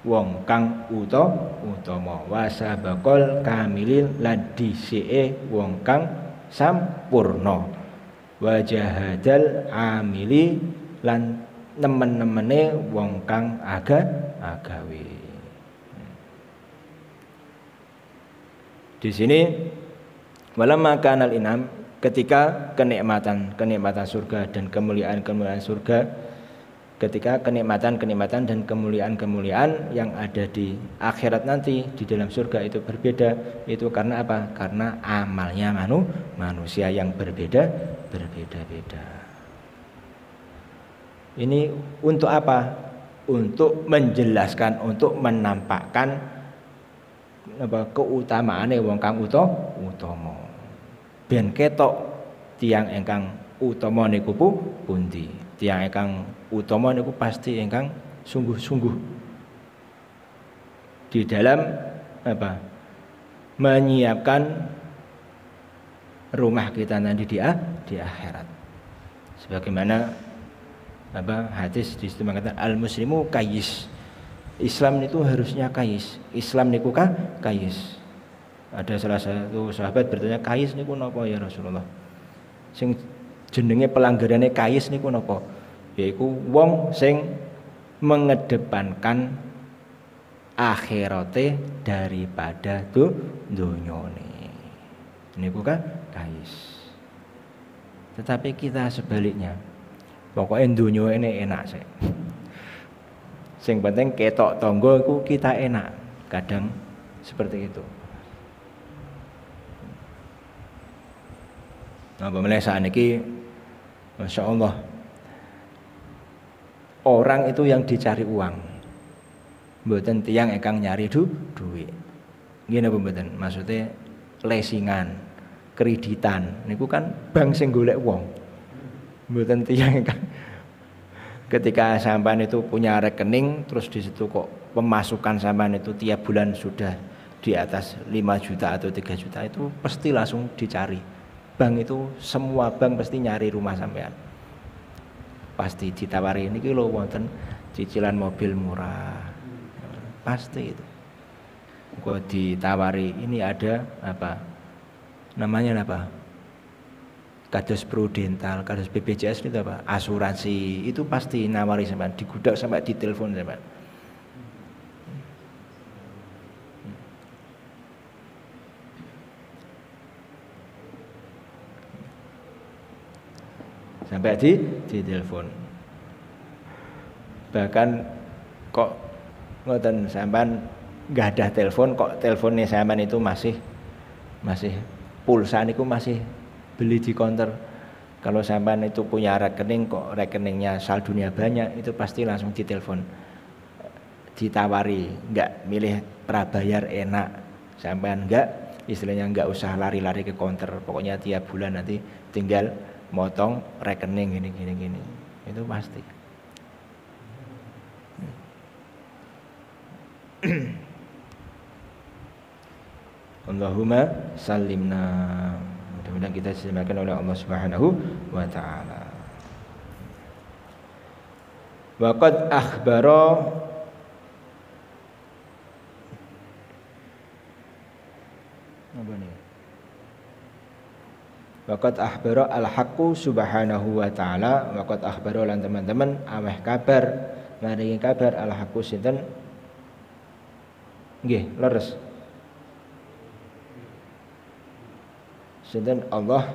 wong kang utama wasabaqal kamilil lan dhisike wong kang sampurna wajahadal amili lan nemen-nemene wong kang agawe. Di sini walamma kanal inam ketika kenikmatan surga dan kemuliaan surga, ketika kenikmatan dan kemuliaan yang ada di akhirat nanti di dalam surga itu berbeda, itu karena apa? Karena amalnya manusia yang berbeda-beda. Ini untuk apa? Untuk menjelaskan, untuk menampakkan keutamaane wong kang utama. Ben ketok tiyang ingkang utama niku pundi. Tiyang ingkang utama niku pasti ingkang sungguh-sungguh di dalam menyiapkan rumah kita nanti di akhirat. Sebagaimana hadis di situ mengatakan al muslimu kayis. Islam itu harusnya kayis. Islam niku kayis. Ada salah satu sahabat bertanya, kayis niku napa ya Rasulullah? Sing jenenge pelanggarane kayis niku napa? Yaiku wong sing mengedepankan akhirate daripada donyane. Niku kayis. Tetapi kita sebaliknya. Pokoknya donya ini enak sih. Sing penting ketok tangga iku kita enak. Kadang seperti itu. Apa meneh sakniki Masya Allah orang itu yang dicari uang mboten tiyang ingkang nyari duit. Nggih napa mboten? Maksudnya lesingan, kreditan niku kan bank sing golek wong. Mboten tiyang ingkang ketika sampean itu punya rekening terus di situ kok pemasukan sampean itu tiap bulan sudah di atas 5 juta atau 3 juta itu pasti langsung dicari. Bank itu semua bank pasti nyari rumah sampean. Pasti ditawari niki lho wonten cicilan mobil murah. Pasti itu. Kok ditawari ini ada apa? Namanya apa? Kados Prudental, kados BPJS itu apa? Asuransi itu pasti nawari sampean, digudak sampai ditelepon sampean. Sampai ditelepon. Bahkan kok ngoten sampean enggak ada telepon kok teleponnya sampean itu masih pulsa niku masih beli di counter. Kalau sampean itu punya rekening kok rekeningnya saldonya banyak itu pasti langsung ditelepon. Ditawari, enggak milih prabayar enak. Sampean enggak istilahnya enggak usah lari-lari ke counter. Pokoknya tiap bulan nanti tinggal motong rekening gini. Itu pasti. Allahumma salimna. Mudah-mudahan kita diselamatkan oleh Allah Subhanahu wa taala. Wa qad akhbara apa nih? Wa qad akhbara al-haqqu subhanahu wa taala, wa qad akhbara lan teman-teman ameh kabar, maringi kabar al-haqqu sinten? Nggih, leres. Sinten Allah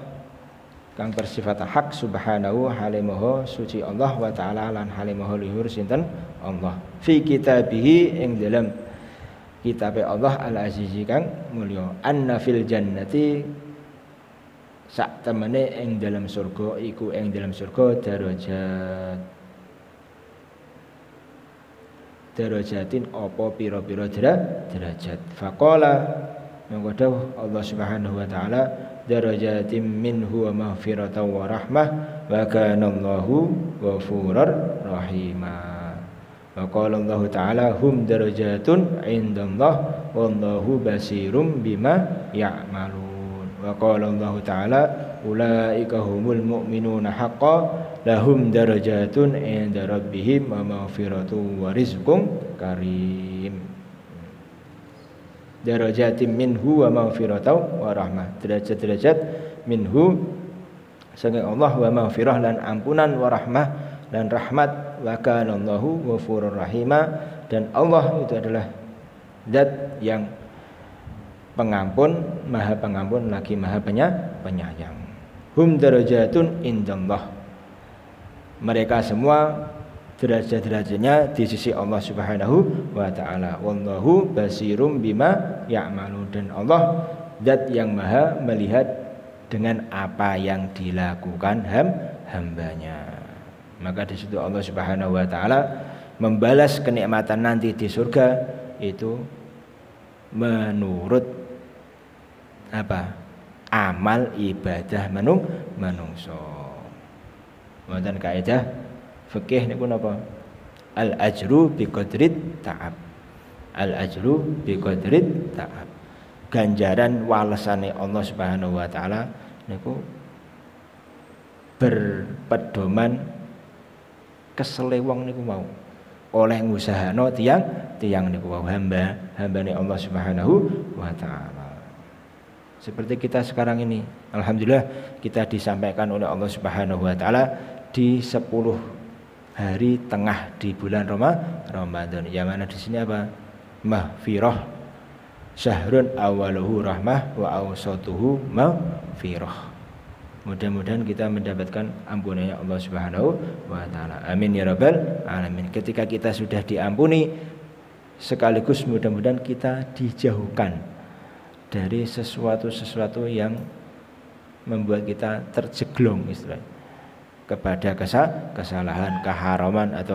kang bersifat hak subhanahu halimaha suci Allah wa ta'ala lan halimaha luhur sinten Allah fi kitabihi ing dalam kitabe Allah Al-Azizi kang mulya. Anna fil jannati sak temene ing dalam surga iku ing dalam surga darajatin apa pira-pira derajat. Faqala monggo dawuh Allah Subhanahu wa taala darajatin minhu wa maghfiratan wa rahmah wa kana Allahu ghafurur rahima. Wa qala Allah taala hum darajatun indallah wallahu basirum bima ya'malun. Wa qala Allah taala ulaika humul mu'minuna haqqan lahum darajatun inda rabbihim wa maghfiratun wa rizqun karim. Darajatin minhu wa maghfiratun wa rahmah. Derajat-derajat minhu saking Allah wa maghfirah lan ampunan wa rahmah dan rahmat wa kana Allahu ghafurur rahima dan Allah itu adalah zat yang pengampun, maha pengampun lagi maha penyayang. Hum darajatun indallah. Mereka semua derajat-derajatnya di sisi Allah Subhanahu wa taala. Wallahu basirum bima ya'malu dan Allah zat yang maha melihat dengan apa yang dilakukan hambanya. Maka di situ Allah Subhanahu wa taala membalas kenikmatan nanti di surga itu menurut apa? Amal ibadah manungsa. Wonten kaidah fikih niku napa? Al ajru bi qadrit ta'ab. Al ajru bi qadrit ta'ab. Ganjaran walesane Allah Subhanahu wa taala niku berpedoman kesele wong niku mau oleh ngusahano tiang niku wau hambane Allah Subhanahu wa taala. Seperti kita sekarang ini, alhamdulillah kita disampaikan oleh Allah Subhanahu wa taala di 10 hari tengah di bulan Ramadan. Yang mana di sini apa? Mahfirah. Syahrun awaluhu rahmah wa awsatuhu maghfirah. Mudah-mudahan kita mendapatkan ampunannya Allah Subhanahu wa taala. Amin ya rabbal alamin. Ketika kita sudah diampuni sekaligus mudah-mudahan kita dijauhkan dari sesuatu yang membuat kita terjeglong istilahnya kepada kesalahan, keharaman atau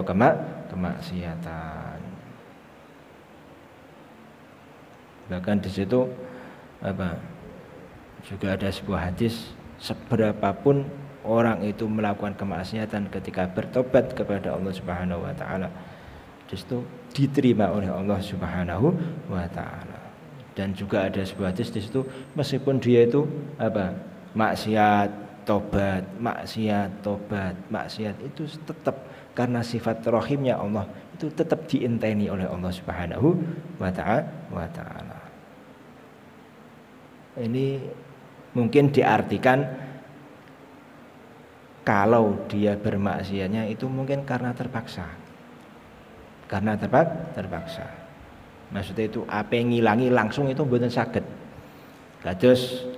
kemaksiatan. Bahkan di situ apa? Juga ada sebuah hadis, seberapapun orang itu melakukan kemaksiatan ketika bertobat kepada Allah Subhanahu wa taala, di situ diterima oleh Allah Subhanahu wa taala. Dan juga ada sebuah hadis di situ meskipun dia itu apa? Maksiat tobat, maksiat itu tetap karena sifat rahimnya Allah itu tetap diinteni oleh Allah Subhanahu wa taala. Ini mungkin diartikan kalau dia bermaksiatnya itu mungkin karena terpaksa. Karena terpaksa. Maksudnya itu apa yang ngilangi langsung itu mboten saged. Kados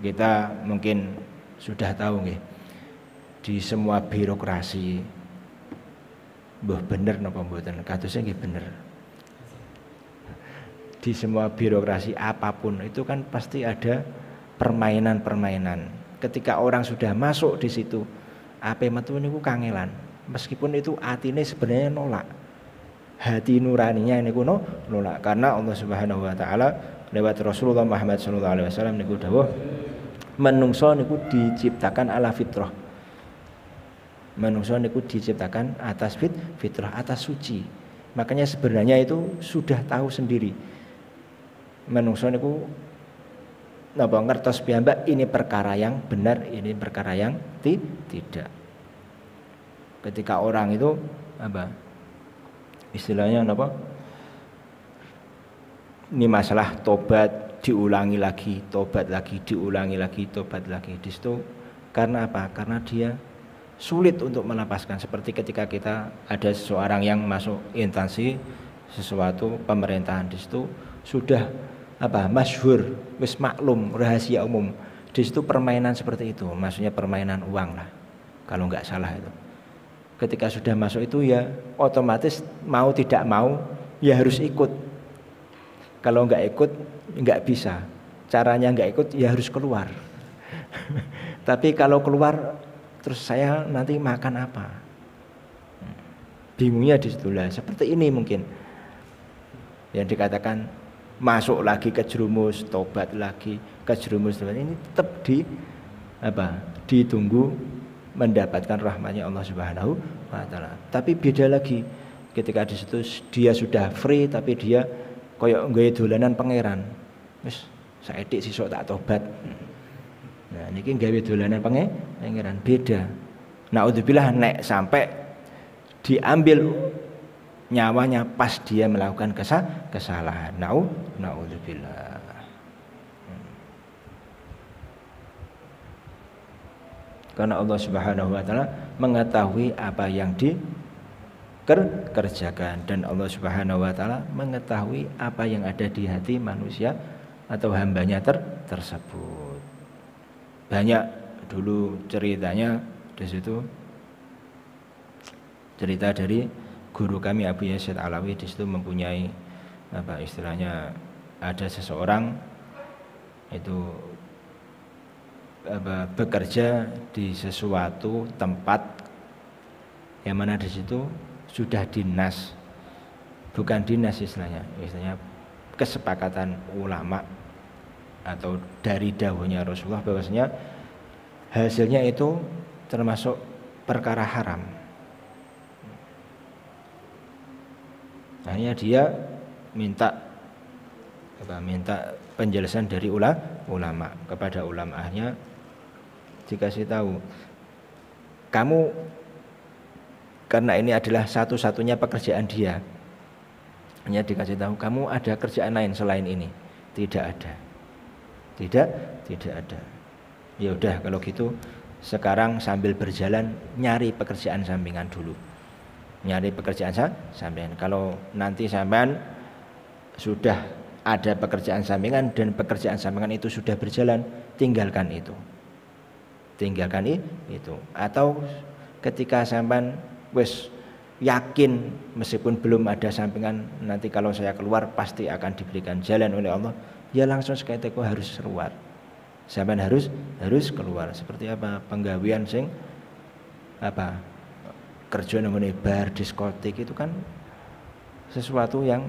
kita mungkin sudah tahu nggih di semua birokrasi mbah bener napa mboten kadosnya nggih bener di semua birokrasi apapun itu kan pasti ada permainan ketika orang sudah masuk di situ ape metu niku kangelan meskipun itu atine sebenarnya nolak hati nuraninya niku nolak karena Allah Subhanahu wa taala lewat Rasulullah Muhammad sallallahu alaihi wasallam niku dawuh manungsa niku diciptakan ala fitrah. Manungsa niku diciptakan atas fitrah, atas suci. Makanya sebenarnya itu sudah tahu sendiri. Manungsa niku napa ngertos piyambak ini perkara yang benar, ini perkara yang tidak. Ketika orang itu apa? Istilahnya napa? Ini masalah tobat diulangi lagi, tobat lagi, diulangi lagi, tobat lagi. Di situ karena apa? Karena dia sulit untuk melepaskan. Seperti ketika kita ada seseorang yang masuk instansi sesuatu pemerintahan, di situ sudah apa? Masyhur, wis maklum, rahasia umum. Di situ permainan seperti itu, maksudnya permainan uang lah. Kalau nggak salah itu. Ketika sudah masuk itu ya otomatis mau tidak mau ya harus ikut. Kalau nggak ikut nggak bisa. Caranya nggak ikut ya harus keluar. Tapi kalau keluar terus saya nanti makan apa? Bingungnya di situlah. Seperti ini mungkin yang dikatakan masuk lagi ke jerumus, tobat lagi ke jerumus, ini tetap ditunggu mendapatkan rahmatnya Allah Subhanahu wa taala. Tapi beda lagi ketika di situ dia sudah free tapi dia koyok nggawe dolanan pangeran. Wis saetik sesuk tak tobat. Nah, niki nggawe dolanan pangeran beda. Naudzubillah nek sampai diambil nyawanya pas dia melakukan kesalahan. Naudzubillah. Karena Allah Subhanahu wa taala mengetahui apa yang dikerjakan dan Allah Subhanahu wa taala mengetahui apa yang ada di hati manusia atau hambanya tersebut. Banyak dulu ceritanya di situ, cerita dari guru kami Abu Yazid Alawi. Di situ mempunyai istilahnya, ada seseorang itu bekerja di sesuatu tempat yang mana di situ sudah dinas, bukan dinas istilahnya kesepakatan ulama atau dari dawuhnya Rasulullah bahwasanya hasilnya itu termasuk perkara haram. Hanya dia minta penjelasan dari ulama kepada ulama-nya, dikasih tahu, kamu karena ini adalah satu-satunya pekerjaan dia, hanya dikasih tahu, kamu ada kerjaan lain selain ini? Tidak ada. Ya udah kalau gitu sekarang sambil berjalan nyari pekerjaan sampingan dulu. Nyari pekerjaan sampingan. Kalau nanti sampean sudah ada pekerjaan sampingan dan pekerjaan sampingan itu sudah berjalan, tinggalkan itu. Atau ketika sampean wis yakin meskipun belum ada sampingan, nanti kalau saya keluar pasti akan diberikan jalan oleh Allah, ya langsung seketika harus keluar. Sampean harus keluar. Seperti apa? Penggawean sing kerja nang bar, diskotik itu kan sesuatu yang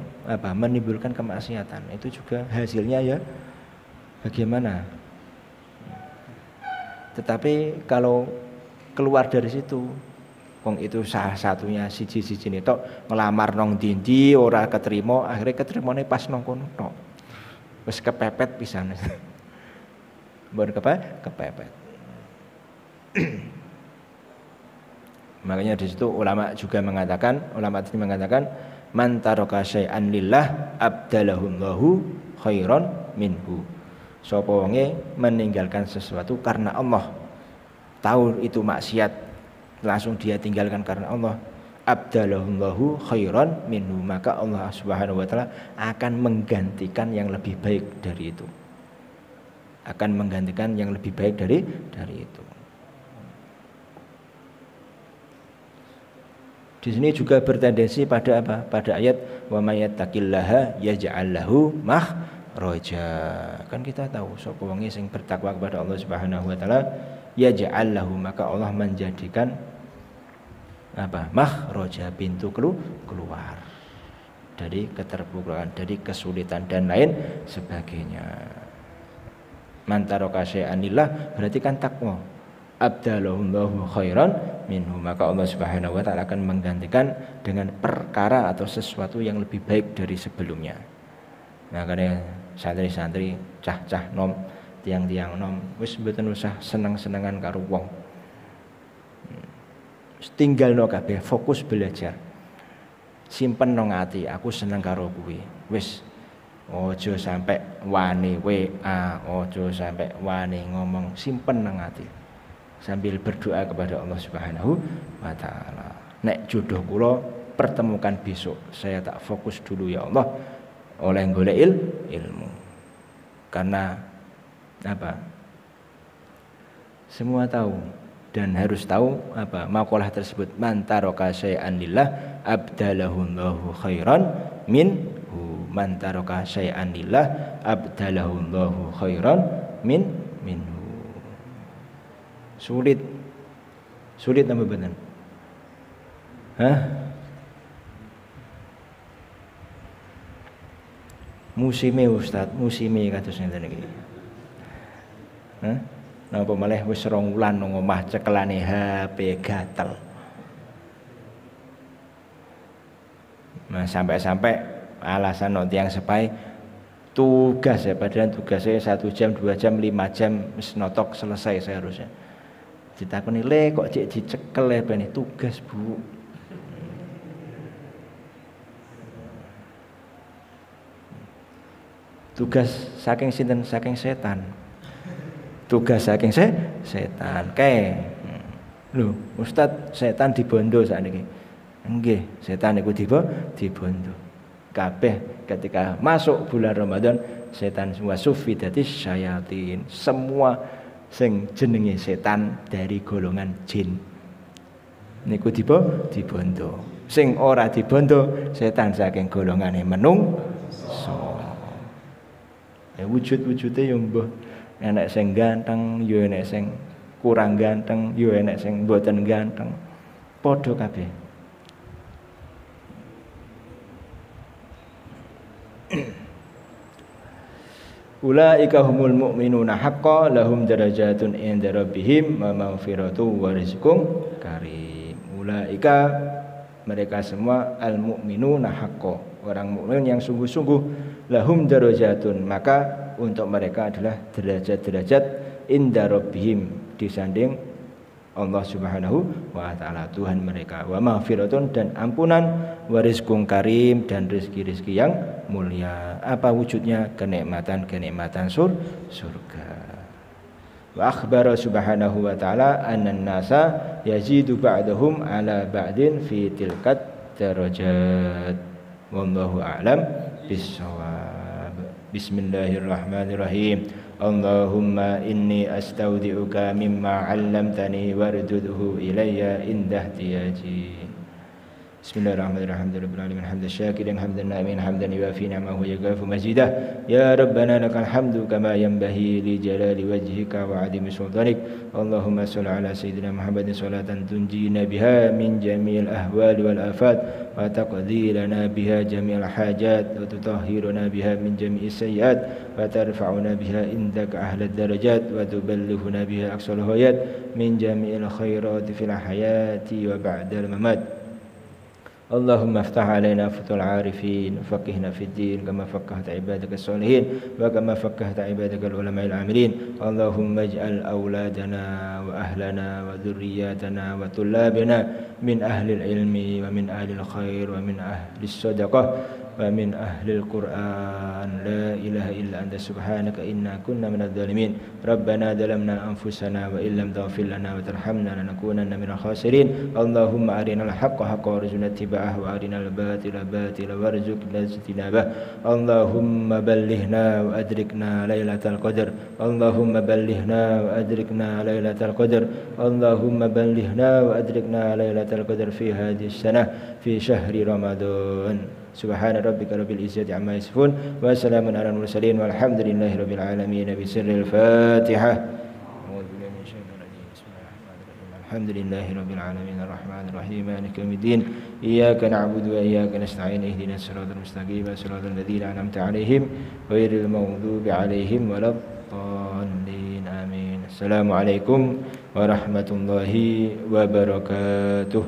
menimbulkan kemaksiatan. Itu juga hasilnya ya bagaimana? Tetapi kalau keluar dari situ, wong itu salah satunya siji-siji tok ngelamar nang ndi ora keterima, akhirnya keterimane pas nang kono tok. Wis kepepet pisan. Mbon kepepet. Makanya di situ ulama tadi mengatakan man taraka syai'an lillah abdalahullahu khairan minhu. Sapa wonge meninggalkan sesuatu karena Allah, tahu itu maksiat, langsung dia tinggalkan karena Allah, abdalahullahu khairan minhu, maka Allah Subhanahu wa taala akan menggantikan yang lebih baik dari itu. Dari itu. Di sini juga bertendensi pada Pada ayat wa may yattaqillaha yaj'al lahu makhraja. Kan kita tahu sapa wong sing bertakwa kepada Allah Subhanahu wa taala, yaj'al lahu, maka Allah menjadikan makhraja, pintu keluar dari keterpurukan, dari kesulitan dan lain sebagainya. Man taraka syai'an lillah berarti kan takwa. Abdalahullahu khairan minhu, maka Allah Subhanahu wa taala akan menggantikan dengan perkara atau sesuatu yang lebih baik dari sebelumnya. Nah, karena santri-santri cah-cah nom, tiang-tiang nom wis mboten usah seneng-senengan karo wong. Tinggalno kabeh, fokus belajar. Simpen nang ati, aku seneng karo kuwi. Wis ojo sampai wani WA, ojo sampai wani ngomong, simpen nang ati. Sambil berdoa kepada Allah Subhanahu wa taala. Nek jodoh kula pertemukan besok, saya tak fokus dulu ya Allah oleh golek ilmu. Karena semua tahu dan harus tahu maqalah tersebut, man taraka syai'an lillah abdalahullahu khairan minhu. man taraka syai'an lillah abdalahu Allahu khairan minhu. Sulit apa benar? Musime Ustaz, musime kados ngeten iki. Napa malih wis 2 wulan nang omah cekelane HP gatel. Nah, sampai alasan no tiang sepai tugas ya, padahal tugasnya 1 jam, 2 jam, 5 jam wis notok selesai seharusnya. Ditakoni le kok cek dicekel ya ben tugas, Bu. Tugas saking sinten? Saking setan. Tugas saking setan. Kae. Lho, Ustaz, setan dibondo sakniki. Nggih, setan niku dibondo. Kabeh ketika masuk bulan Ramadan, setan semua sufidatis syayatin. Semua sing jenenge setan dari golongan jin niku dibondo. Sing ora dibondo setan saking golongane menungso. Wujud-wujude yo mbah enek sing ganteng, yo enek sing kurang ganteng, yo enek sing mboten ganteng. Padha kabeh. Ulaika humul mu'minuna haqqan lahum darajatun inda rabbihim wa maghfiratun wa rizqun karim. Ulaika mereka semua al mu'minuna haqqan, orang mukmin yang sungguh-sungguh, lahum darajatun, maka untuk mereka adalah derajat-derajat inda rabbihim, disanding Allah Subhanahu wa taala, Tuhan mereka, wa maghfiratun, dan ampunan, wa rizqun karim, dan rezeki-rezeki yang mulia. Apa wujudnya? Kenikmatan surga. Wa akhbara Subhanahu wa taala annan nasa yazidu ba'dahum ala ba'din fi tilkat darajat. Wallahu a'lam bissawab. Bismillahirrahmanirrahim. Allahumma inni astaudi'uka mimma 'allamtani wardudhu ilayya indah tiyaji. Bismillahirrahmanirrahim. Hamdan syakirin hamdan na'imin hamdan yuafi ni'amahu wa yukafi mazidah. Ya Rabbana lakal hamdu kama yanbaghi li jalali wajhika wa 'azimi sultanik. Allahumma shalli ala sayyidina Muhammadin salatan tunjina biha min jami'il ahwali wal afat wa taqdi lana biha jami'al hajat wa tutahhiruna biha min jami'is sayyi'at wa tarfa'una biha indaka ahlad darajat wa tuballighuna biha aqsal ghayat min jami'il khairati fil hayati wa ba'dal mamat. Allahumma aftah alaina futul arifin, faqihna fid din kama faqahta ibadaka as-solihin wa kama faqahta ibadaka al-ulama'il amilin. Allahumma ij'al awladana wa ahlana wa dhurriyyatana wa tullabana min ahli al-ilmi wa min ahli al-khair wa min ahli as-sadaqah wa min ahli al-Qur'an. La ilaha illa anta subhanaka inna kunna minadh dhalimin. Rabbana zalamna anfusana wa illam taghfir lana wa tarhamna lanakunanna minal khasirin. Allahumma arinal haqqa haqqan warzuqna ittiba'ah wa arinal batila batilan warzuqna ijtinabah. Allahumma ballighna wa adrikna lailatal qadar. Allahumma ballighna wa adrikna lailatal qadar. Allahumma ballighna wa adrikna lailatal qadar fi hadhihi as-sanah fi syahri Ramadan. Subhana rabbika rabbil izzati amma yasifun wa salamun alal mursalin walhamdulillahi rabbil alamin. Bisirril Fatihah. Alhamdulillahi rabbil alamin arrahmanir rahim maliki yaumiddin iyyaka na'budu wa iyyaka nasta'in ihdinas siratal mustaqim siratal ladzina an'amta 'alaihim ghairil maghdubi 'alaihim waladdallin. Amin. Assalamualaikum warahmatullahi wabarakatuh.